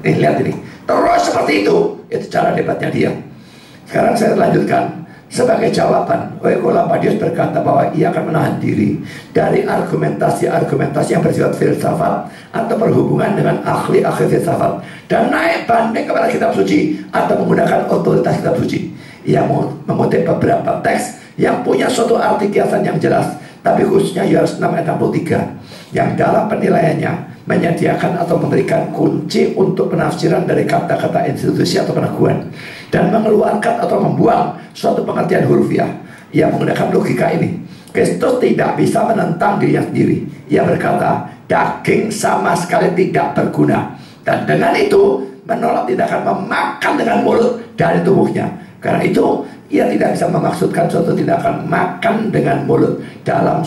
Lihat ini. Terus seperti itu cara debatnya dia. Sekarang saya lanjutkan. Sebagai jawaban, Oecolampadius berkata bahwa ia akan menahan diri dari argumentasi-argumentasi yang bersifat filsafat atau berhubungan dengan ahli-ahli filsafat dan naik banding kepada kitab suci atau menggunakan otoritas kitab suci. Ia mengutip beberapa teks yang punya suatu arti kiasan yang jelas, tapi khususnya Yohanes 6 ayat 63 yang dalam penilaiannya menyediakan atau memberikan kunci untuk penafsiran dari kata-kata institusi atau peneguhan dan mengeluarkan atau membuang suatu pengertian hurufiah. Ia menggunakan logika ini. Kristus tidak bisa menentang dirinya sendiri. Ia berkata, daging sama sekali tidak berguna, dan dengan itu menolak tindakan memakan dengan mulut dari tubuhnya. Karena itu ia tidak bisa memaksudkan suatu tindakan makan dengan mulut dalam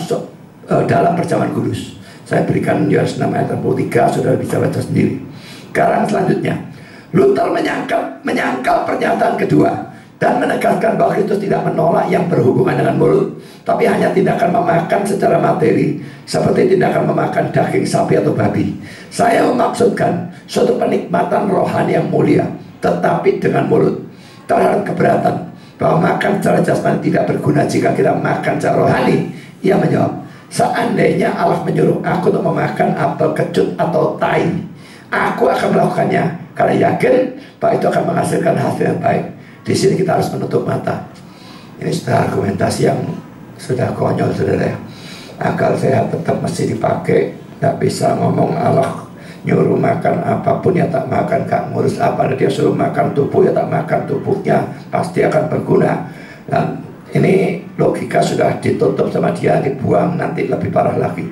perjamuan kudus. Saya berikan Yohanes 6 ayat 63, saudara bisa baca sendiri. Sekarang selanjutnya, Luther menyangkal pernyataan kedua dan menegaskan bahwa Kristus tidak menolak yang berhubungan dengan mulut, tapi hanya tindakan memakan secara materi, seperti tindakan memakan daging sapi atau babi. Saya memaksudkan suatu penikmatan rohani yang mulia, tetapi dengan mulut. Terhadap keberatan bahwa makan secara jasmani tidak berguna jika kita makan secara rohani, ia menjawab, seandainya Allah menyuruh aku untuk memakan apel kecut atau tai, aku akan melakukannya karena yakin bahwa itu akan menghasilkan hasil yang baik. Di sini kita harus menutup mata. Ini sudah argumentasi yang sudah konyol, saudara ya. Akal sehat tetap mesti dipakai. Tidak bisa ngomong Allah nyuruh makan apapun ya tak makan, gak ngurus apa, dia suruh makan tubuh ya tak makan, tubuhnya pasti akan berguna. Dan ini logika sudah ditutup sama dia, dibuang, nanti lebih parah lagi.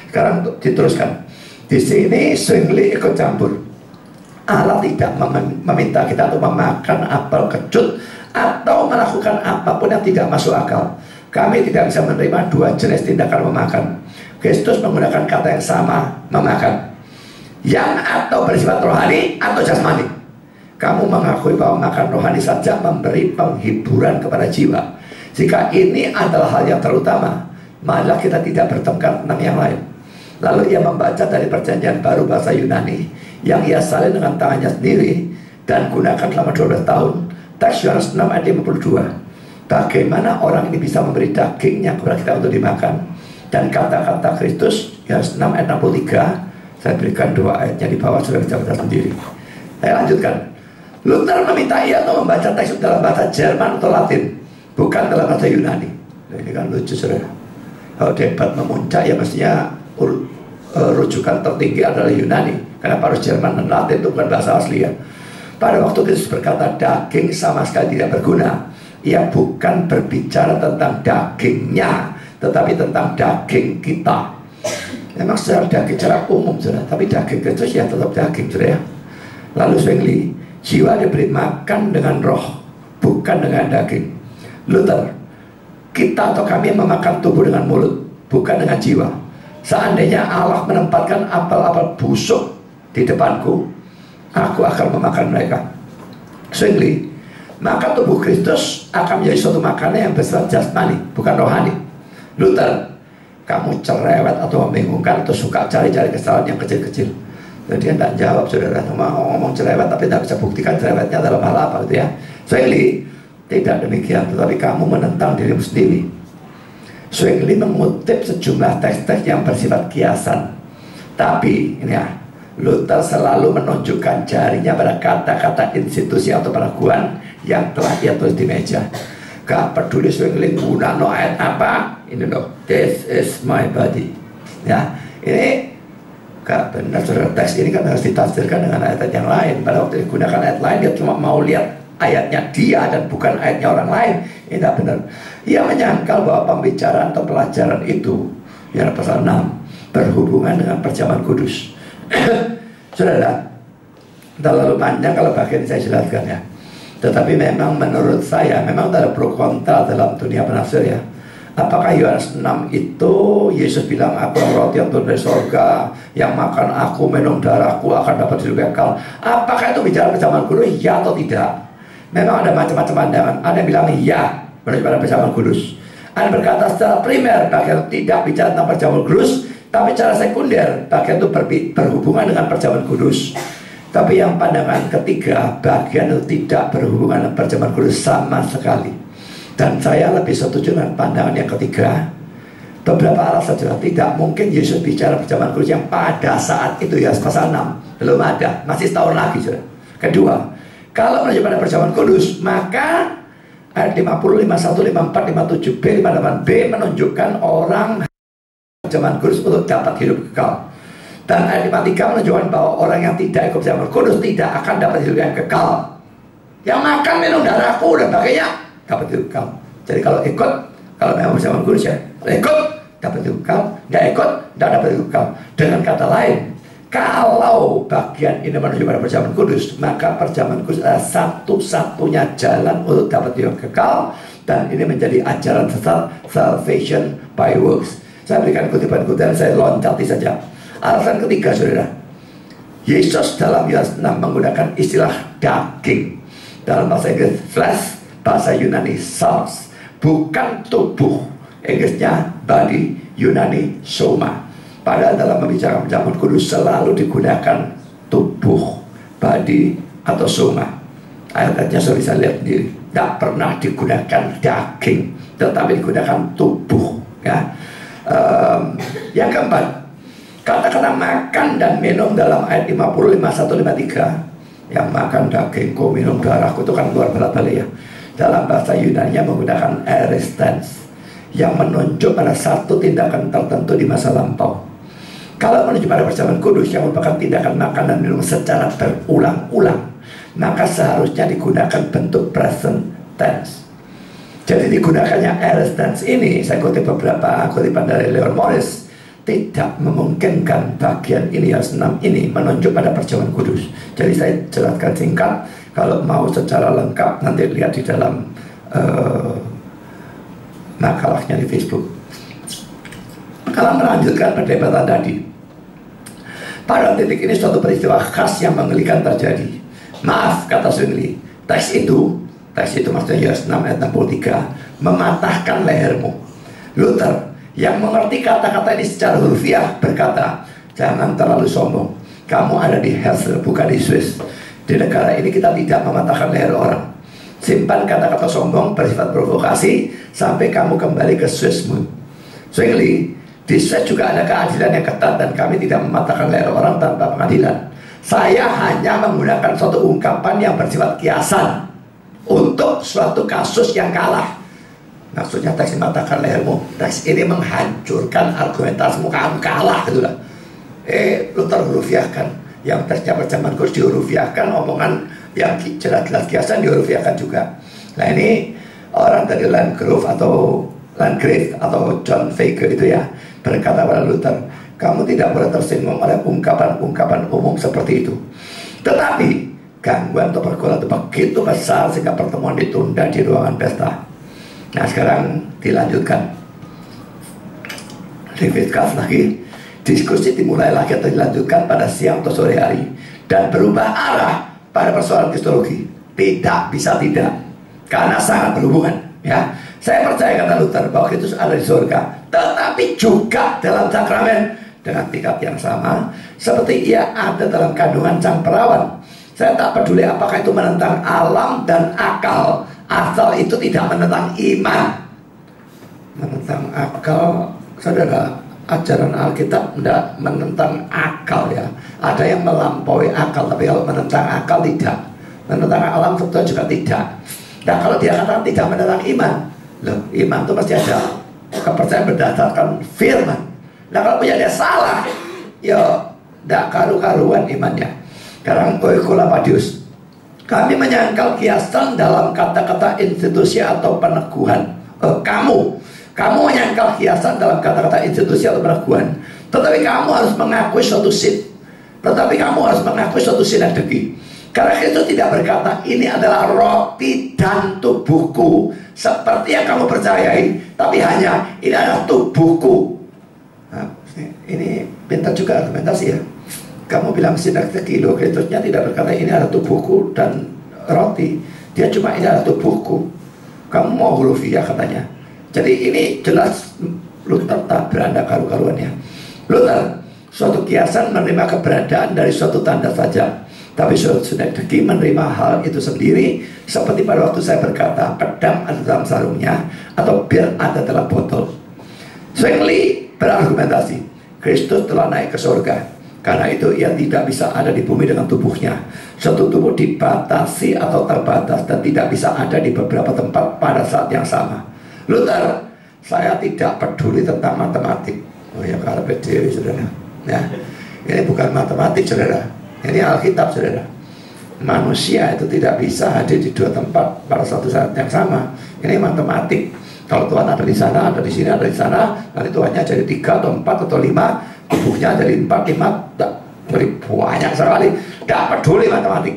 Sekarang diteruskan. Di sini Zwingli ikut campur. Allah tidak meminta kita untuk memakan apel kecut atau melakukan apapun yang tidak masuk akal. Kami tidak bisa menerima dua jenis tindakan memakan. Kristus menggunakan kata yang sama, memakan, yang atau bersifat rohani atau jasmani. Kamu mengakui bahwa makan rohani saja memberi penghiburan kepada jiwa. Jika ini adalah hal yang terutama, malah kita tidak bertengkar tentang yang lain. Lalu ia membaca dari perjanjian baru bahasa Yunani yang ia salin dengan tangannya sendiri dan gunakan selama 12 tahun. Teks Yohanes 6 ayat 52. Bagaimana orang ini bisa memberi dagingnya kepada kita untuk dimakan? Dan kata-kata Kristus Yohanes 6 ayat 63, saya berikan dua ayatnya di bawah, sudah bisa baca sendiri. Saya lanjutkan. Luther meminta ia untuk membaca teks dalam bahasa Jerman atau Latin, bukan dalam bahasa Yunani. Nah, ini kan lucu, saudara. Kalau debat memuncak ya mestinya rujukan tertinggi adalah Yunani. Kenapa harus Jerman dan Latin? Itu bukan bahasa asli ya. Pada waktu Kristus berkata daging sama sekali tidak berguna, ia bukan berbicara tentang dagingnya, tetapi tentang daging kita. Memang secara daging secara umum, saudara, tapi daging Kristus ya tetap daging, saudara. Lalu Zwingli, jiwa diberi makan dengan roh, bukan dengan daging. Luther, kita atau kami memakan tubuh dengan mulut, bukan dengan jiwa. Seandainya Allah menempatkan apel-apel busuk di depanku, aku akan memakan mereka. Zwingli, maka tubuh Kristus akan menjadi suatu makanan yang bersifat jasmani, bukan rohani. Luther, kamu cerewet atau membingungkan atau suka cari-cari kesalahan yang kecil-kecil. Jadi dia tidak jawab, saudara. Mau ngomong cerewet tapi tidak bisa buktikan cerewetnya dalam hal apa gitu ya. Zwingli, tidak demikian, tetapi kamu menentang dirimu sendiri. Zwingli mengutip sejumlah teks-teks yang bersifat kiasan. Tapi ini ya, Luther selalu menunjukkan jarinya pada kata-kata institusi atau peraguan yang telah ia tulis di meja. Gak peduli Zwingli guna no ayat apa, ini loh, this is my body. Ya, ini gak benar. Saudara, teks ini kan harus ditafsirkan dengan ayat yang lain. Pada waktu digunakan ayat lain, dia cuma mau lihat ayatnya dia dan bukan ayatnya orang lain. Ini tidak benar. Ia menyangkal bahwa pembicaraan atau pelajaran itu, ya pasal 6, berhubungan dengan perjamuan kudus. Saudara, terlalu panjang kalau bagian saya jelaskan ya. Tetapi memang menurut saya memang ada pro kontra dalam dunia penafsir ya. Apakah Yohanes 6 itu Yesus bilang aku roti yang turun dari surga, yang makan aku minum darahku akan dapat hidup kekal? Apakah itu bicara perjamuan kudus ya atau tidak? Memang ada macam-macam pandangan. Ada yang bilang ya menuju pada perjamuan kudus. Ada yang berkata secara primer bagian tidak bicara tentang perjamuan kudus, tapi secara sekunder bagian itu berhubungan dengan perjamuan kudus. Tapi yang pandangan ketiga, bagian itu tidak berhubungan dengan perjamuan kudus sama sekali. Dan saya lebih setuju dengan pandangan yang ketiga. Beberapa alasan juga tidak mungkin Yesus bicara perjamuan kudus yang pada saat itu ya pasal 6 belum ada, masih setahun lagi sudah. Kedua, kalau menuju pada perjamuan kudus, maka ayat 50, 51, 54, 57b, 58b menunjukkan orang perjamuan kudus untuk dapat hidup kekal. Dan ayat 53 menunjukkan bahwa orang yang tidak ikut perjamuan kudus tidak akan dapat hidup yang kekal. Yang makan minum darahku dan sebagainya dapat hidup kekal. Jadi kalau ikut, kalau memang perjamuan kudus ya, ikut dapat hidup kekal, nggak ikut tidak dapat hidup kekal. Dengan kata lain, kalau bagian ini menuju pada perjamuan kudus, maka perjamuan kudus adalah satu-satunya jalan untuk dapat hidup kekal. Dan ini menjadi ajaran sesat, salvation by works. Saya berikan kutipan-kutipan, saya loncati saja. Alasan ketiga, saudara, Yesus dalam Yohanes 6 menggunakan istilah daging. Dalam bahasa Inggris flesh, bahasa Yunani sarx. Bukan tubuh, Inggrisnya body, Yunani soma. Padahal dalam membicarakan perjamuan kudus selalu digunakan tubuh, body atau soma. Ayatnya sudah bisa lihat sendiri. Tidak pernah digunakan daging, tetapi digunakan tubuh ya. Yang keempat, kata-kata makan dan minum dalam ayat 50, 51, 53, yang makan dagingku, minum darahku, itu kan keluar berat balik ya. Dalam bahasa Yunani menggunakan aeristens, yang menunjuk pada satu tindakan tertentu di masa lampau. Kalau menuju pada perjamuan kudus yang merupakan tindakan makan dan minum secara berulang-ulang, maka seharusnya digunakan bentuk present tense. Jadi digunakannya aorist tense ini, saya kutip beberapa kutipan dari Leon Morris, tidak memungkinkan bagian ini Yohanes 6 ini menunjuk pada perjamuan kudus. Jadi saya jelaskan singkat, kalau mau secara lengkap nanti lihat di dalam makalahnya di Facebook. Kalau melanjutkan perdebatan tadi, pada titik ini suatu peristiwa khas yang mengerikan terjadi. Maaf, kata Zwingli, teks itu maksudnya Yohanes 6 ayat 63, mematahkan lehermu. Luther yang mengerti kata-kata ini secara hurufiah berkata, jangan terlalu sombong, kamu ada di Hersel bukan di Swiss. Di negara ini kita tidak mematahkan leher orang. Simpan kata-kata sombong bersifat provokasi sampai kamu kembali ke Swissmu. Zwingli, di Swiss juga ada keadilan yang ketat dan kami tidak mematahkan leher orang tanpa pengadilan. Saya hanya menggunakan suatu ungkapan yang bersifat kiasan untuk suatu kasus yang kalah. Maksudnya teks mematahkan lehermu, teks ini menghancurkan argumentasimu, kamu kalah gitu lah. Luther hurufiahkan, yang teksnya perjamuan kudus dihurufiahkan, omongan yang jelas-jelas kiasan dihurufiahkan juga. Nah ini orang dari Landgrave atau John Feiger itu ya berkata pada Luther, kamu tidak boleh tersinggung oleh ungkapan-ungkapan umum seperti itu. Tetapi gangguan atau pergaulan itu begitu besar sehingga pertemuan ditunda di ruangan pesta. Nah sekarang dilanjutkan, diviskas lagi, diskusi dimulai lagi atau dilanjutkan pada siang atau sore hari dan berubah arah pada persoalan kristologi. Tidak bisa tidak, karena sangat berhubungan ya. Saya percaya kata Luther bahwa Kristus ada di surga, tetapi juga dalam sakramen dengan tingkat yang sama seperti ia ada dalam kandungan sang perawan. Saya tak peduli apakah itu menentang alam dan akal, asal itu tidak menentang iman. Menentang akal, saudara, ajaran Alkitab tidak menentang akal ya. Ada yang melampaui akal, tapi kalau menentang akal tidak. Menentang alam tentu juga tidak. Nah kalau dia katakan tidak menentang iman, loh iman itu pasti ada kepercayaan berdasarkan firman. Nah kalau punya dia salah, ya tidak karu-karuan imannya. Sekarang Oikolapadius, kami menyangkal kiasan dalam kata-kata institusi atau peneguhan. Kamu menyangkal kiasan dalam kata-kata institusi atau peneguhan. Tetapi kamu harus mengakui suatu sin. Sinergi. Karena itu tidak berkata ini adalah roti dan tubuhku seperti yang kamu percayai, tapi hanya ini adalah tubuhku. Nah, ini pintar juga argumentasi ya. Kamu bilang sinergi, loh Kristusnya tidak berkata ini adalah tubuhku dan roti. Dia cuma ini adalah tubuhku. Kamu mau hulufiah katanya. Jadi ini jelas Luther tak beranda karu-karuannya. Luther suatu kiasan menerima keberadaan dari suatu tanda saja, tapi suatu sinergi menerima hal itu sendiri. Seperti pada waktu saya berkata pedang ada dalam sarungnya atau bir ada dalam botol. Zwingli berargumentasi Kristus telah naik ke surga. Karena itu ia tidak bisa ada di bumi dengan tubuhnya. Suatu tubuh dibatasi atau terbatas dan tidak bisa ada di beberapa tempat pada saat yang sama. Luther, saya tidak peduli tentang matematik. Oh ya, kalau berdiri saudara ya. Ini bukan matematik saudara, ini Alkitab saudara. Manusia itu tidak bisa hadir di dua tempat pada suatu saat yang sama. Ini matematik. Kalau Tuhan ada di sana, ada di sini, ada di sana, nanti Tuhannya jadi 3 atau 4 atau 5, tubuhnya jadi 4, 5, jadi banyak sekali. Tidak peduli matematik.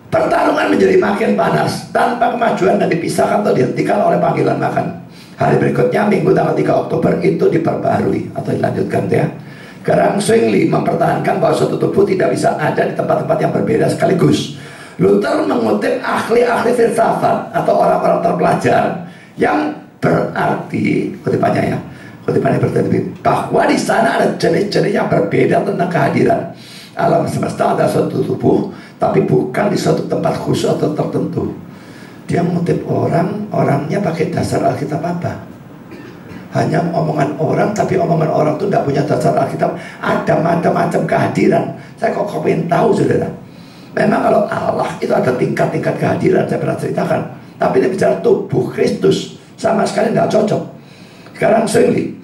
Pertarungan menjadi makin panas tanpa kemajuan dan dipisahkan atau dihentikan oleh panggilan makan. Hari berikutnya, Minggu tanggal 3 Oktober itu diperbarui atau dilanjutkan ya. Sekarang Zwingli mempertahankan bahwa suatu tubuh tidak bisa ada di tempat-tempat yang berbeda sekaligus. Luther mengutip ahli-ahli filsafat atau orang-orang terpelajar yang berarti kutipannya berarti bahwa di sana ada jenis-jenis yang berbeda tentang kehadiran. Alam semesta ada suatu tubuh, tapi bukan di suatu tempat khusus atau tertentu. Dia mengutip orangnya pakai dasar Alkitab apa? Hanya omongan orang, tapi omongan orang itu tidak punya dasar Alkitab. Ada macam-macam kehadiran. Saya kok ingin tahu saudara. Memang kalau Allah itu ada tingkat-tingkat kehadiran, saya pernah ceritakan. Tapi ini bicara tubuh Kristus, sama sekali tidak cocok. Sekarang Zwingli,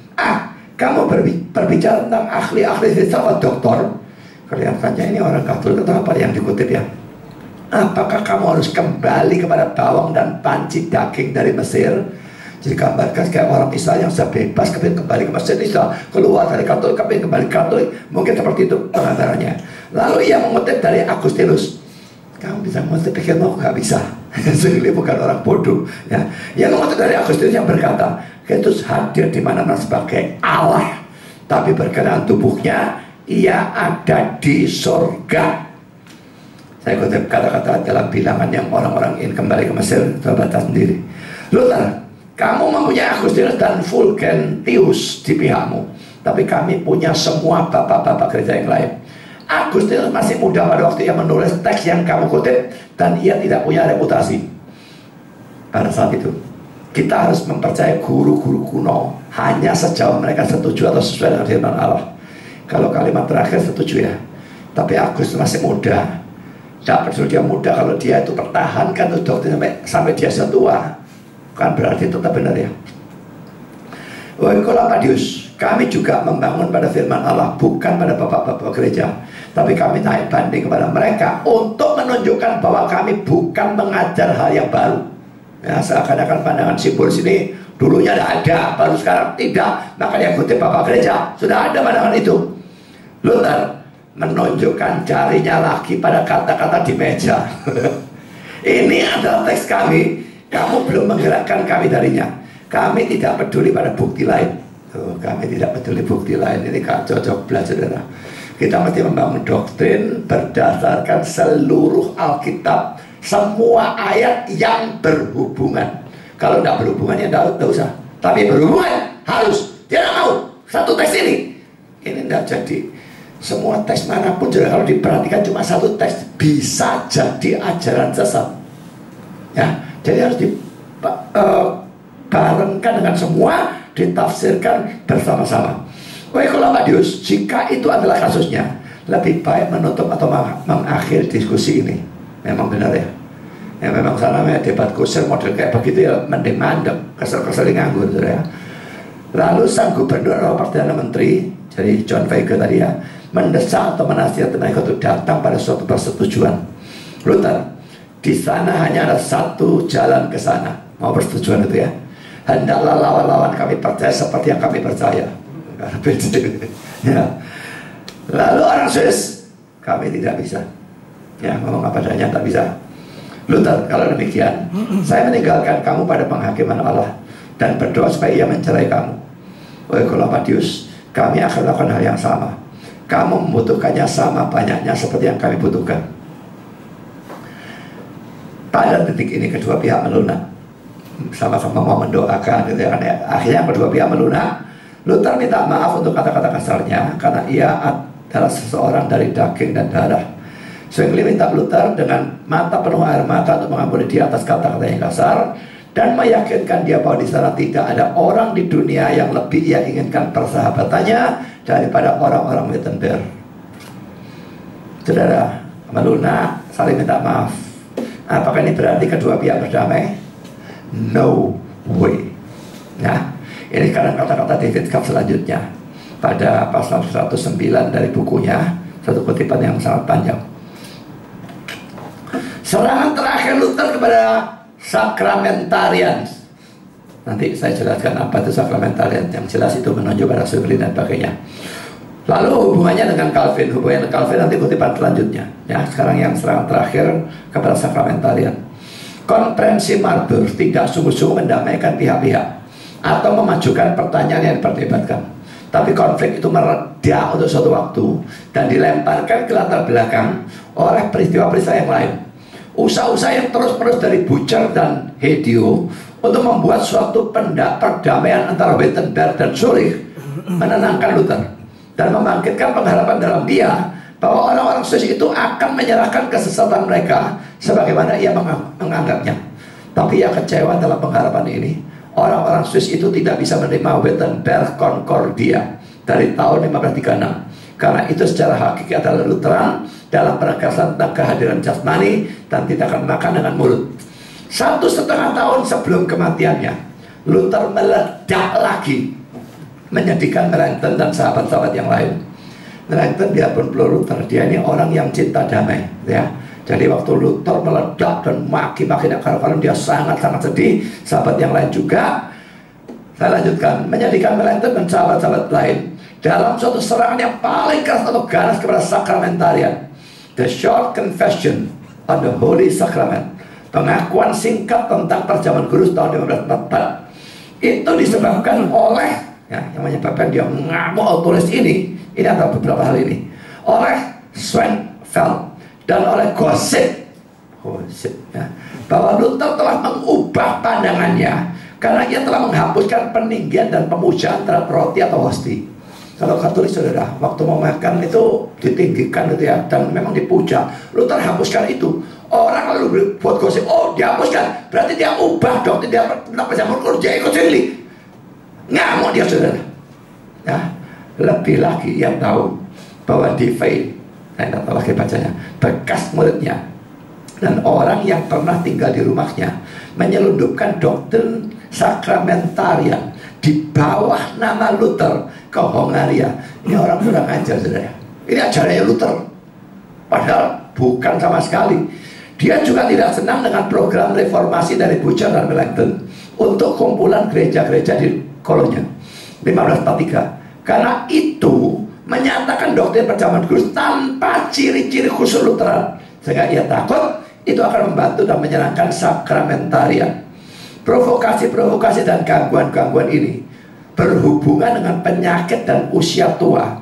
kamu berbicara tentang ahli-ahli filsafat doktor. Kelihatannya ini orang Katolik atau apa yang dikutip ya. Apakah kamu harus kembali kepada bawang dan panci daging dari Mesir? Jadi gambarkan kayak orang Israel yang sudah bebas, kembali ke Mesir, sudah keluar dari Katolik, kembali ke Katolik. Mungkin seperti itu pengantarannya. Lalu ia mengutip dari Agustinus. Kamu bisa mengutip pikir mau? Gak bisa. Zwingli bukan orang bodoh ya. Ia mengutip dari Agustinus yang berkata Kristus hadir di mana-mana sebagai Allah, tapi berkenaan tubuhnya ia ada di surga. Saya kutip kata-kata dalam bilangan yang orang-orang ingin kembali ke Mesir. Coba baca sendiri. Luther, kamu mempunyai Agustinus dan Fulgentius di pihakmu, tapi kami punya semua bapak-bapak gereja yang lain. Agustinus masih muda pada waktu ia menulis teks yang kamu kutip, dan ia tidak punya reputasi pada saat itu. Kita harus mempercayai guru-guru kuno hanya sejauh mereka setuju atau sesuai dengan firman Allah. Kalau kalimat terakhir setuju ya. Tapi Agustinus masih muda. Tidak peduli dia muda, kalau dia itu pertahankan itu doktrin sampai dia setua, kan berarti tetap benar ya. Oikolapadius, kami juga membangun pada firman Allah, bukan pada bapak-bapak gereja, tapi kami naik banding kepada mereka untuk menunjukkan bahwa kami bukan mengajar hal yang baru. Ya, seakan-akan pandangan simbol sini dulunya ada, baru sekarang tidak. Maka yang kutip bapak gereja sudah ada pandangan itu. Luther menunjukkan jarinya lagi pada kata-kata di meja. Ini adalah teks kami. Kamu belum menggerakkan kami darinya. Kami tidak peduli pada bukti lain. Kami tidak peduli bukti lain. Ini gak cocok belajar saudara. Kita mesti membangun doktrin berdasarkan seluruh Alkitab, semua ayat yang berhubungan. Kalau tidak berhubungan ya tidak usah. Tapi berhubungan harus. Dia tidak mau satu teks ini tidak jadi. Semua teks manapun kalau diperhatikan cuma satu teks bisa jadi ajaran sesat ya. Jadi harus dibarengkan dengan semua ditafsirkan bersama-sama. Oikolomadius, jika itu adalah kasusnya, lebih baik menutup atau mengakhiri diskusi ini. Memang benar ya. Ya memang sana debat kusir model kayak begitu ya, mending mandek, kesel-kesel nganggur ya. Lalu sang gubernur atau perdana menteri, jadi John Weigel tadi ya, mendesak atau menasihatkan mereka untuk datang pada suatu persetujuan. Luther, di sana hanya ada satu jalan ke sana. Mau persetujuan itu ya. Hendaklah lawan-lawan kami percaya seperti yang kami percaya. Ya. Lalu orang Swiss, kami tidak bisa. Ya, ngomong apa adanya tak bisa. Luther, kalau demikian, saya meninggalkan kamu pada penghakiman Allah dan berdoa supaya ia mencerai kamu. Oikolomadius, kami akan melakukan hal yang sama. Kamu membutuhkannya sama banyaknya seperti yang kami butuhkan. Pada titik ini kedua pihak melunak, sama-sama mau mendoakan gitu ya. Akhirnya kedua pihak melunak. Luther minta maaf untuk kata-kata kasarnya karena ia adalah seseorang dari daging dan darah. Zwingli minta Luther dengan mata penuh air mata untuk mengampuni dia atas kata-kata yang kasar dan meyakinkan dia bahwa di sana tidak ada orang di dunia yang lebih ia inginkan persahabatannya daripada orang-orang Wittenberg. Saudara, melunak, saling minta maaf. Apakah ini berarti kedua pihak berdamai? No way. Nah, ini karena kata-kata David Kapp selanjutnya pada pasal 109 dari bukunya, satu kutipan yang sangat panjang. Serangan terakhir Luther kepada Sacramentarians. Nanti saya jelaskan apa itu Sacramentarian. Yang jelas itu menunjuk pada Zwingli dan sebagainya. Lalu hubungannya dengan Calvin. Hubungannya dengan Calvin nanti kutipan selanjutnya. Ya, sekarang yang serangan terakhir kepada Sacramentarian. Konferensi Marburg tidak sungguh-sungguh mendamaikan pihak-pihak atau memajukan pertanyaan yang diperdebatkan. Tapi konflik itu mereda untuk suatu waktu dan dilemparkan ke latar belakang oleh peristiwa-peristiwa yang lain. Usaha-usaha yang terus-menerus dari Bucer dan Hedio untuk membuat suatu perdamaian antara Wittenberg dan Zurich menenangkan Luther dan membangkitkan pengharapan dalam dia bahwa orang-orang Swiss itu akan menyerahkan kesesatan mereka sebagaimana ia menganggapnya. Tapi ia kecewa dalam pengharapan ini. Orang-orang Swiss itu tidak bisa menerima Wittenberg Concordia dari tahun 1536 karena itu secara hakiki adalah Lutheran dalam penegasan tentang kehadiran jasmani dan tidak akan makan dengan mulut. 1,5 tahun sebelum kematiannya, Luther meledak lagi, menyedihkan Melanchthon dan sahabat-sahabat yang lain. Melanchthon biarpun belum Luther, dia ini orang yang cinta damai, ya. Jadi waktu Luther meledak dan maki-maki karena dia sangat-sangat sedih, sahabat yang lain juga. Saya lanjutkan, menyedihkan Melanchthon dan sahabat-sahabat lain dalam suatu serangan yang paling keras atau ganas kepada Sacramentarian. The Short Confession on the Holy Sacrament, pengakuan singkat tentang perjamuan kudus tahun 1544, itu disebabkan oleh, ya, yang menyebabkan dia mengamuk tulis ini adalah beberapa hal ini, oleh Schwenkfeld dan oleh Gossip, ya, bahwa Luther telah mengubah pandangannya karena ia telah menghapuskan peninggian dan pemujaan terhadap roti atau hosti. Kalau Katolik, saudara, waktu mau makan itu ditinggikan itu ya, dan memang dipuja. Luther hapuskan itu. Orang lalu buat gosip, oh dihapuskan, berarti dia ubah dong, dia tentang perjamuan kudus, dia ikut Zwingli. Ngamuk dia, saudara. Ya, lebih lagi yang tahu bahwa Devey, saya tidak tahu lagi bacanya, bekas muridnya dan orang yang pernah tinggal di rumahnya menyelundupkan doktrin Sacramentarian di bawah nama Luther ke Hongaria. Ini orang kurang ajar, saudara. Ini ajarannya Luther, padahal bukan sama sekali. Dia juga tidak senang dengan program reformasi dari Bucer dan Melanchthon untuk kumpulan gereja-gereja di Kolonya 1543, karena itu menyatakan doktrin perjamuan kudus tanpa ciri-ciri khusus Lutheran, sehingga ia takut itu akan membantu dan menyenangkan Sacramentarian. Provokasi-provokasi dan gangguan-gangguan ini berhubungan dengan penyakit dan usia tua.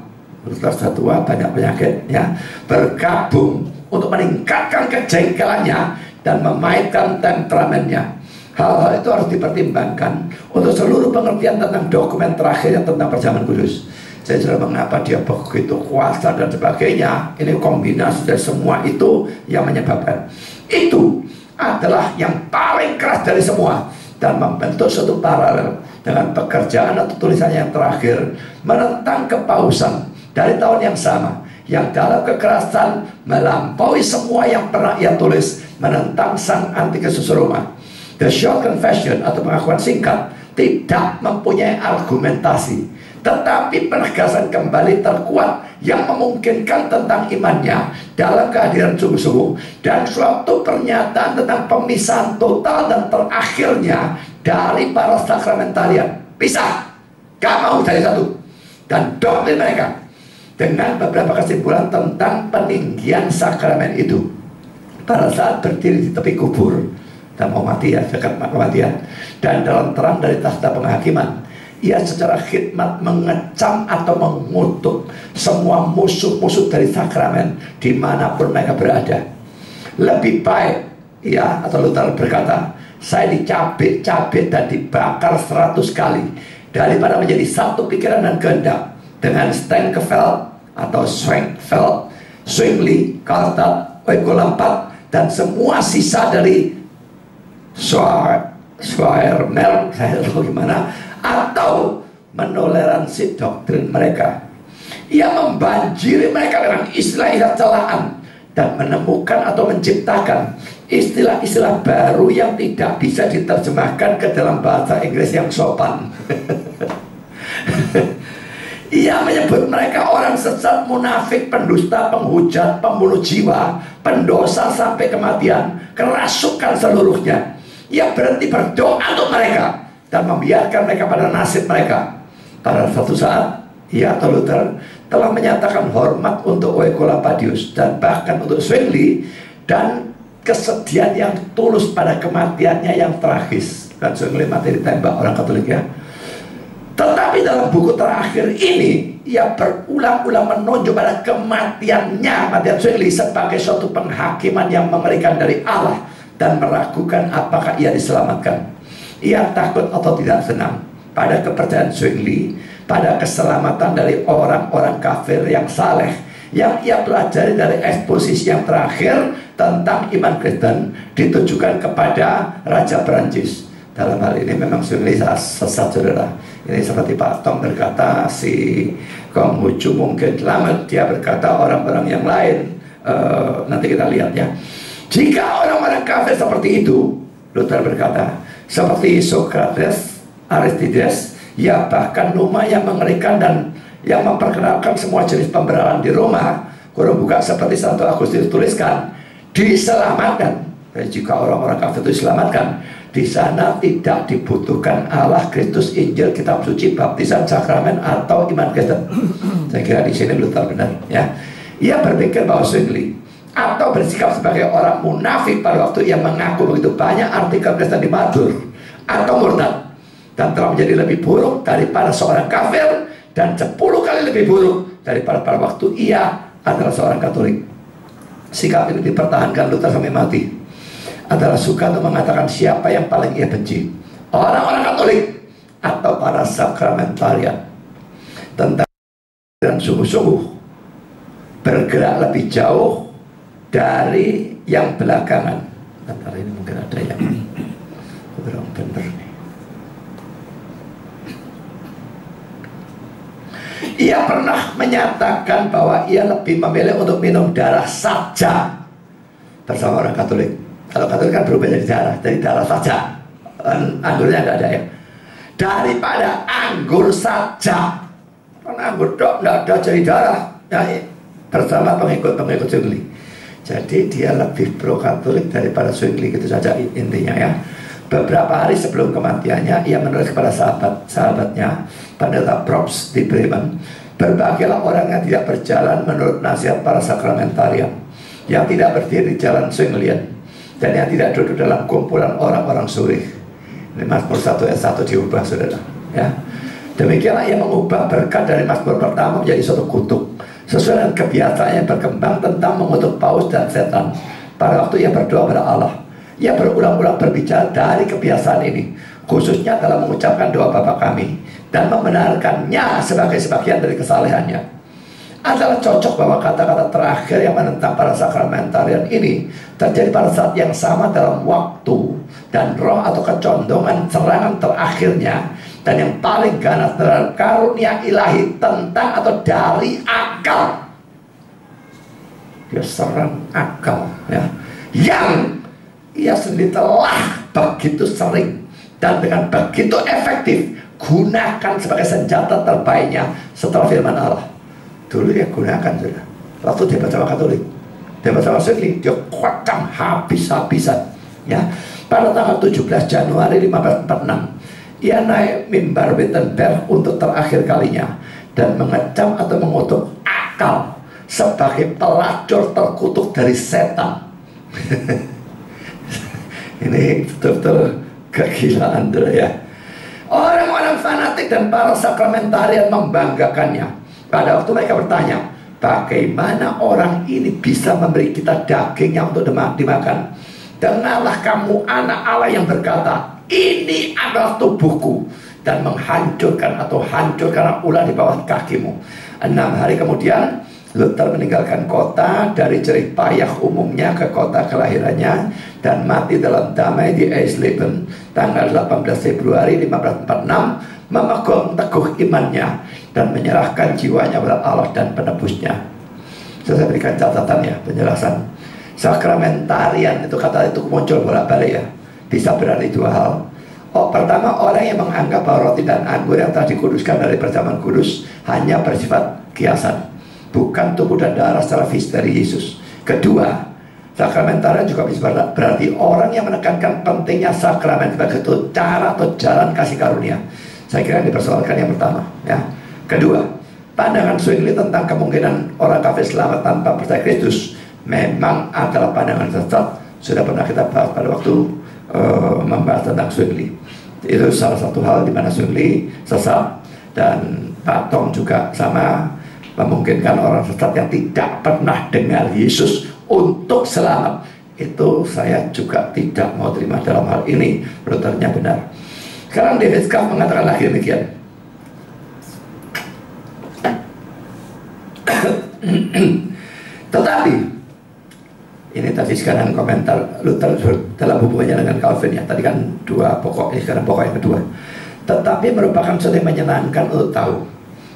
Luther sudah tua, banyak penyakit, ya, bergabung untuk meningkatkan kejengkelannya dan memainkan temperamennya. Hal-hal itu harus dipertimbangkan untuk seluruh pengertian tentang dokumen terakhirnya tentang perjamuan kudus. Saya sudah mengapa dia begitu kuasa dan sebagainya. Ini kombinasi dari semua itu yang menyebabkan. Itu adalah yang paling keras dari semua dan membentuk suatu paralel. dengan pekerjaan atau tulisannya yang terakhir menentang kepausan dari tahun yang sama, yang dalam kekerasan melampaui semua yang pernah ia tulis menentang sang antikristus Roma. The Short Confession atau pengakuan singkat tidak mempunyai argumentasi, tetapi penegasan kembali terkuat yang memungkinkan tentang imannya dalam kehadiran sungguh-sungguh, dan suatu pernyataan tentang pemisahan total dan terakhirnya dari para sakramentarian. Pisah, gak mau jadi satu. Dan doktrin mereka dengan beberapa kesimpulan tentang peninggian sakramen itu pada saat berdiri di tepi kubur dan mau mati ya, dekat kematian, dan dalam terang dari takhta penghakiman, ia secara khidmat mengecam atau mengutuk semua musuh-musuh dari sakramen dimanapun mereka berada. Lebih baik, ya, atau Luther berkata, saya dicabik-cabik dan dibakar 100 kali daripada menjadi satu pikiran dan kehendak dengan Stenkenfeld atau Schwenkfeld, Zwingli, Karlstadt, Oekolampat, dan semua sisa dari Schweiermer, saya tahu gimana, atau menoleransi doktrin mereka. Ia membanjiri mereka dengan istilah-istilah celaan dan menemukan atau menciptakan istilah-istilah baru yang tidak bisa diterjemahkan ke dalam bahasa Inggris yang sopan. Ia menyebut mereka orang sesat, munafik, pendusta, penghujat, pembunuh jiwa, pendosa sampai kematian, kerasukan seluruhnya. Ia berhenti berdoa untuk mereka dan membiarkan mereka pada nasib mereka. Pada suatu saat, ia atau Luther telah menyatakan hormat untuk Oecolapadius dan bahkan untuk Zwingli, dan kesedihan yang tulus pada kematiannya yang tragis. Dan Zwingli mati ditembak orang Katolik, ya. Tetapi dalam buku terakhir ini, ia berulang-ulang menunjuk pada kematiannya, kematian Zwingli, sebagai suatu penghakiman yang mengerikan dari Allah dan meragukan apakah ia diselamatkan. Ia takut atau tidak senang pada kepercayaan Zwingli, pada keselamatan dari orang-orang kafir yang saleh yang ia pelajari dari eksposisi yang terakhir tentang iman Kristen ditujukan kepada Raja Perancis. Dalam hal ini memang Zwingli sesat, saudara. Ini seperti Pak Tong berkata, si Konghucu mungkin selamat, dia berkata orang-orang yang lain. Nanti kita lihat, ya. Jika orang-orang kafir seperti itu, Luther berkata, seperti Socrates, Aristides, ya bahkan Numa yang mengerikan dan yang memperkenalkan semua jenis pemberalan di Roma, kurung buka seperti Santo Agustinus tuliskan, diselamatkan. Dan jika orang-orang kafir itu diselamatkan, di sana tidak dibutuhkan Allah, Kristus, Injil, kitab suci, baptisan, sakramen, atau iman Kristen. Saya kira di sini Luther benar, ya. Ia berpikir bahwa Zwingli atau bersikap sebagai orang munafik pada waktu ia mengaku begitu banyak artikel Kristen di Mazmur atau murtad, dan telah menjadi lebih buruk daripada seorang kafir dan 10 kali lebih buruk daripada pada waktu ia adalah seorang Katolik. Sikap ini dipertahankan Luther sampai mati. Adalah suka untuk mengatakan siapa yang paling ia benci, orang-orang Katolik atau para sakramentarian. Tentang dan sungguh-sungguh bergerak lebih jauh dari yang belakangan. Antara ini mungkin ada yang kurang benar nih. Ia pernah menyatakan bahwa ia lebih memilih untuk minum darah saja bersama orang Katolik. Kalau Katolik kan berubah dari darah saja, anggurnya nggak ada, ya, daripada anggur saja. Karena anggur dok nggak ada jadi darah, ya, bersama pengikut-pengikut Zwingli. Jadi dia lebih pro Katolik daripada Zwingli, gitu saja intinya, ya. Beberapa hari sebelum kematiannya, ia menulis kepada sahabatnya Pendeta Probst di Bremen, berbagailah orang yang tidak berjalan menurut nasihat para sakramentarian, yang tidak berdiri di jalan Zwinglian, dan yang tidak duduk dalam kumpulan orang-orang surih. Ini Mazmur 1 ayat 1 diubah, saudara, ya. Demikianlah ia mengubah berkat dari Mazmur pertama menjadi suatu kutuk, sesuai dengan kebiasaan yang berkembang tentang mengutuk paus dan setan pada waktu ia berdoa pada Allah. Ia berulang-ulang berbicara dari kebiasaan ini, khususnya dalam mengucapkan doa Bapa kami, dan membenarkannya sebagai sebagian dari kesalehannya. adalah cocok bahwa kata-kata terakhir yang menentang para sakramentarian ini terjadi pada saat yang sama dalam waktu dan roh atau kecondongan serangan terakhirnya dan yang paling ganas terhadap karunia ilahi tentang atau dari akal. Dia serang akal, ya, yang ia sendiri telah begitu sering dan dengan begitu efektif gunakan sebagai senjata terbaiknya setelah firman Allah. Dulu dia gunakan sudah. Waktu dia bersama Katolik, dia bersama Zwingli, dia kuatkan habis-habisan. Ya, pada tanggal 17 Januari 1546, ia naik mimbar Wittenberg untuk terakhir kalinya dan mengecam atau mengutuk akal sebagai pelacur terkutuk dari setan. Ini betul-betul kegilaan dulu ya. Orang-orang fanatik dan para sakramentarian membanggakannya. Pada waktu mereka bertanya, bagaimana orang ini bisa memberi kita dagingnya untuk dimakan? Dengarlah kamu anak Allah yang berkata, ini adalah tubuhku, dan menghancurkan atau hancurkan ular di bawah kakimu. 6 hari kemudian Luther meninggalkan kota dari jerih payah umumnya ke kota kelahirannya dan mati dalam damai di Eisleben tanggal 18 Februari 1546, memegang teguh imannya dan menyerahkan jiwanya kepada Allah dan penebusnya. Saya berikan catatan ya, penjelasan. Sakramentarian itu kata itu muncul bolak-balik ya, bisa berarti dua hal. Pertama, orang yang menganggap bahwa roti dan anggur yang telah dikuduskan dari perjamuan kudus hanya bersifat kiasan, bukan tubuh dan darah secara fisik dari Yesus. Kedua, sakramentarian juga bisa berarti orang yang menekankan pentingnya sakramen sebagai cara atau jalan kasih karunia. Saya kira yang dipersoalkan yang pertama ya. Kedua, pandangan Zwingli tentang kemungkinan orang kafir selamat tanpa percaya Kristus memang adalah pandangan sesat. Sudah pernah kita bahas pada waktu membahas tentang Zwingli. Itu salah satu hal di mana Zwingli sesat, dan Pak Tong juga sama, memungkinkan orang sesat yang tidak pernah dengar Yesus untuk selamat. Itu saya juga tidak mau terima dalam hal ini. Luthernya benar. Sekarang David Schaff mengatakan lagi demikian. Tetapi ini tadi sekarang komentar Luther dalam hubungannya dengan Calvin ya. Tadi kan dua pokok, ini sekarang pokok yang kedua. Tetapi merupakan sesuatu yang menyenangkan untuk tahu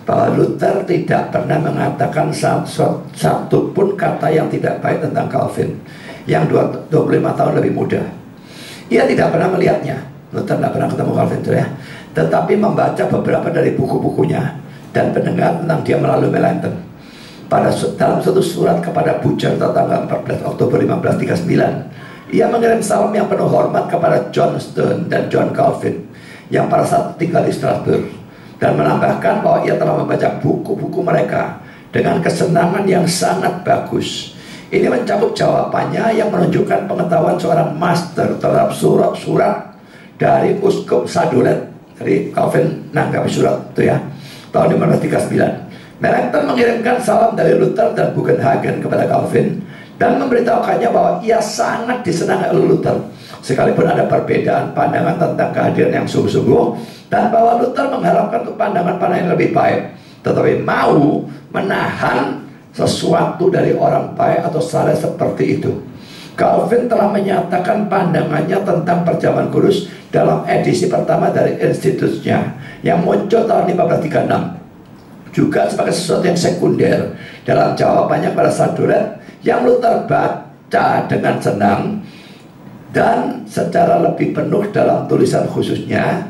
bahwa Luther tidak pernah mengatakan satu pun kata yang tidak baik tentang Calvin yang 25 tahun lebih muda. Ia tidak pernah melihatnya. Luther tidak pernah ketemu Calvin itu ya, tetapi membaca beberapa dari buku-bukunya dan mendengar tentang dia melalui Melanchthon. Dalam suatu surat kepada Butcher tanggal 14 Oktober 1539, ia mengirim salam yang penuh hormat kepada John Stone dan John Calvin yang pada saat tinggal di Strasbourg, dan menambahkan bahwa ia telah membaca buku-buku mereka dengan kesenangan yang sangat bagus. Ini mencakup jawabannya yang menunjukkan pengetahuan seorang master terhadap surat-surat dari Uskup Sadolet. Jadi Calvin nanggapi surat itu ya, tahun 1539. Melanchthon mengirimkan salam dari Luther dan Bugenhagen kepada Calvin dan memberitahukannya bahwa ia sangat disenangi oleh Luther, sekalipun ada perbedaan pandangan tentang kehadiran yang sungguh-sungguh, dan bahwa Luther mengharapkan untuk pandangan-pandangan yang lebih baik, tetapi mau menahan sesuatu dari orang baik atau saleh seperti itu. Calvin telah menyatakan pandangannya tentang perjamuan kudus dalam edisi pertama dari Institutnya yang muncul tahun 1536, juga sebagai sesuatu yang sekunder dalam jawabannya pada Sadolet yang Luther baca dengan senang dan secara lebih penuh dalam tulisan khususnya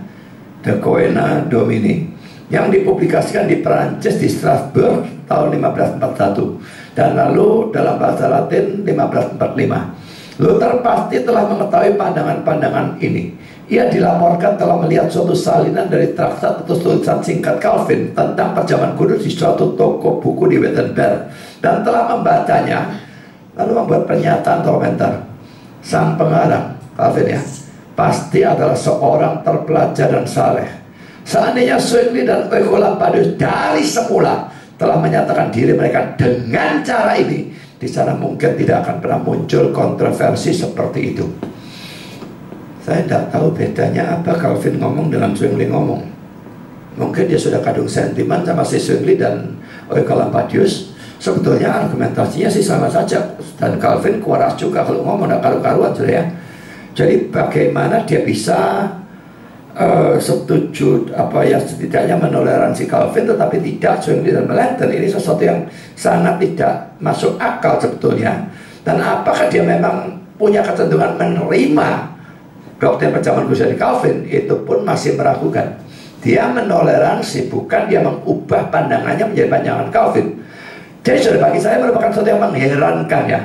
De Coena Domini yang dipublikasikan di Perancis di Strasbourg tahun 1541 dan lalu dalam bahasa Latin 1545. Luther pasti telah mengetahui pandangan-pandangan ini. Ia dilaporkan telah melihat suatu salinan dari traktat atau tulisan singkat Calvin tentang perjamuan kudus di suatu toko buku di Wittenberg dan telah membacanya, lalu membuat pernyataan atau komentar. Sang pengarang Calvin ya pasti adalah seorang terpelajar dan saleh. Seandainya Zwingli dan Oecolampadius dari semula telah menyatakan diri mereka dengan cara ini, di sana mungkin tidak akan pernah muncul kontroversi seperti itu. Saya tidak tahu bedanya apa Calvin ngomong dengan Zwingli ngomong. Mungkin dia sudah kadung sentimen sama si Zwingli dan Oecolampadius. Sebetulnya argumentasinya sih sama saja. Dan Calvin kuaras juga kalau ngomong, tidak karu-karuan sudah ya. Jadi bagaimana dia bisa setuju setidaknya menoleransi Calvin tetapi tidak Zwingli dan Melanchthon. Ini sesuatu yang sangat tidak masuk akal sebetulnya. Dan apakah dia memang punya kecenderungan menerima doktrin perjamuan kudus dari Calvin? Itu pun masih meragukan. Dia menoleransi, bukan dia mengubah pandangannya menjadi pandangan Calvin. Jadi sudah bagi saya merupakan sesuatu yang mengherankan ya.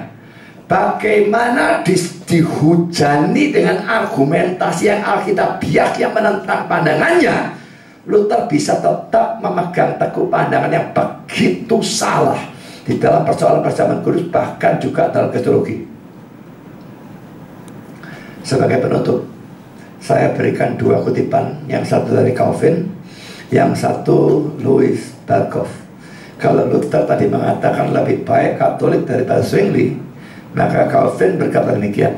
Bagaimana dihujani dengan argumentasi yang alkitabiah yang menentang pandangannya, Luther bisa tetap memegang teguh pandangan yang begitu salah di dalam persoalan perjamuan kudus, bahkan juga dalam kristologi. Sebagai penutup, saya berikan dua kutipan, yang satu dari Calvin, yang satu Louis Berkhof. Kalau Luther tadi mengatakan lebih baik Katolik daripada Zwingli, maka Calvin berkata demikian.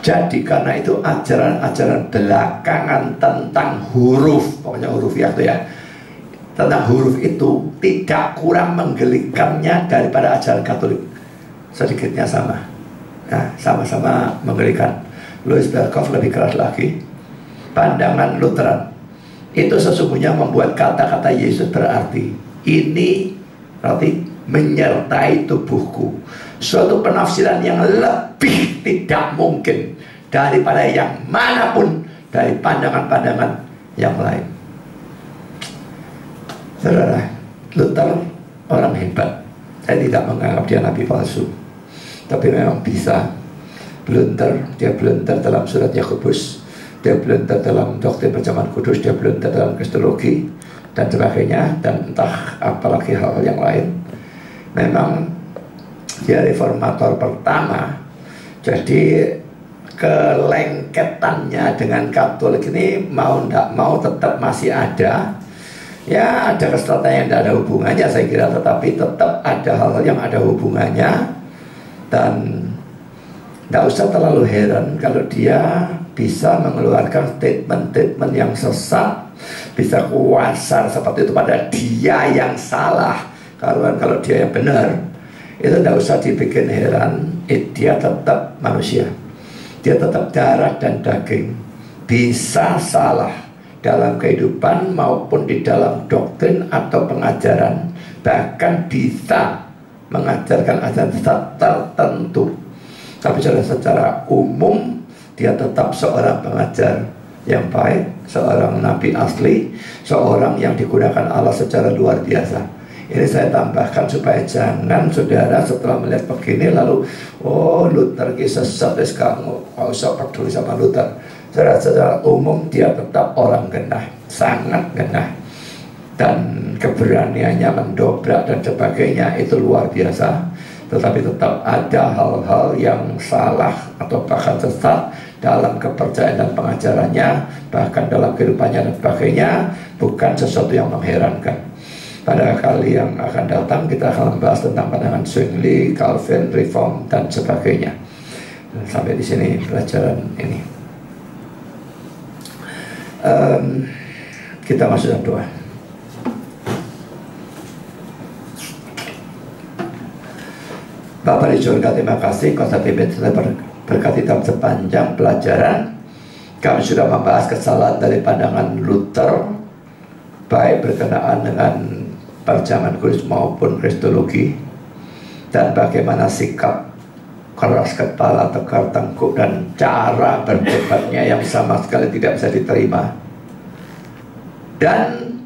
Jadi karena itu ajaran-ajaran belakangan tentang huruf, pokoknya huruf ya itu ya, tentang huruf itu tidak kurang menggelikannya daripada ajaran Katolik. Sedikitnya sama, nah, sama-sama menggelikan. Louis Berkhof lebih keras lagi. Pandangan Lutheran itu sesungguhnya membuat kata-kata Yesus berarti ini berarti menyertai tubuhku. Suatu penafsiran yang lebih tidak mungkin daripada yang manapun dari pandangan-pandangan yang lain. Saudara, Luther orang hebat. Saya tidak menganggap dia nabi palsu, tapi memang bisa blunder. Dia blunder dalam surat Yakobus, dia blunder dalam doktrin perjamuan kudus, dia blunder dalam kristologi dan sebagainya, dan entah apalagi hal-hal yang lain. Memang dia reformator pertama. Jadi kelengketannya dengan Katolik ini mau tidak mau tetap masih ada. Ya ada keselatan yang tidak ada hubungannya saya kira, tetapi tetap ada hal-hal yang ada hubungannya. Dan tidak usah terlalu heran kalau dia bisa mengeluarkan statement-statement yang sesat, bisa kuasar seperti itu pada dia yang salah. Kalau dia yang benar, itu tidak usah dibikin heran. Dia tetap manusia, dia tetap darah dan daging, bisa salah dalam kehidupan maupun di dalam doktrin atau pengajaran, bahkan bisa mengajarkan ajaran tertentu. Tapi secara umum dia tetap seorang pengajar yang baik, seorang nabi asli, seorang yang digunakan Allah secara luar biasa. Ini saya tambahkan supaya jangan saudara setelah melihat begini lalu Luther kisah sesat, kamu nggak usah peduli sama Luther. Secara umum dia tetap orang genah, sangat genah, dan keberaniannya mendobrak dan sebagainya itu luar biasa. Tetapi tetap ada hal-hal yang salah atau bahkan sesat dalam kepercayaan dan pengajarannya, bahkan dalam kehidupannya dan sebagainya, bukan sesuatu yang mengherankan. Pada kali yang akan datang kita akan membahas tentang pandangan Zwingli, Calvin, Reform dan sebagainya. Sampai di sini pelajaran ini. Kita masuk dalam doa. Bapa di surga, terima kasih Kau telah berkati dalam sepanjang pelajaran. Kami sudah membahas kesalahan dari pandangan Luther, baik berkenaan dengan perjamuan kudus maupun kristologi, dan bagaimana sikap keras kepala, tegar tengkuk, dan cara berdebatnya yang sama sekali tidak bisa diterima, dan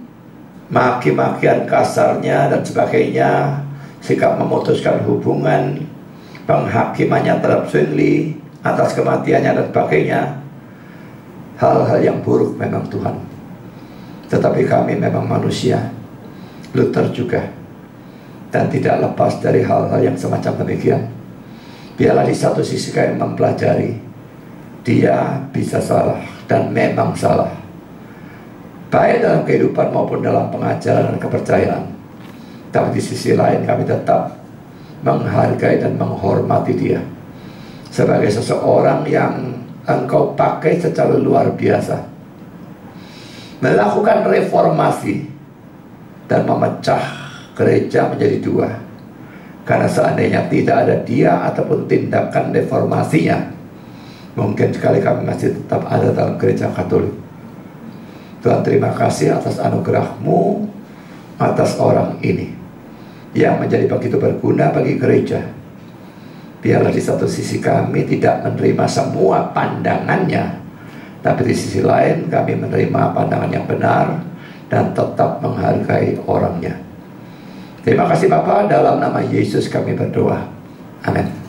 maki-makian kasarnya dan sebagainya, sikap memutuskan hubungan, penghakimannya terhadap Zwingli atas kematiannya dan sebagainya. Hal-hal yang buruk memang Tuhan, tetapi kami memang manusia, Luther juga, dan tidak lepas dari hal-hal yang semacam demikian. Biarlah di satu sisi kami mempelajari dia bisa salah dan memang salah, baik dalam kehidupan maupun dalam pengajaran dan kepercayaan. Tapi di sisi lain kami tetap menghargai dan menghormati dia sebagai seseorang yang Engkau pakai secara luar biasa melakukan reformasi dan memecah gereja menjadi dua. Karena seandainya tidak ada dia ataupun tindakan reformasinya, mungkin sekali kami masih tetap ada dalam gereja Katolik. Tuhan, terima kasih atas anugerah-Mu atas orang ini yang menjadi begitu berguna bagi gereja. Biarlah di satu sisi kami tidak menerima semua pandangannya, tapi di sisi lain kami menerima pandangan yang benar dan tetap menghargai orangnya. Terima kasih Bapa, dalam nama Yesus kami berdoa. Amin.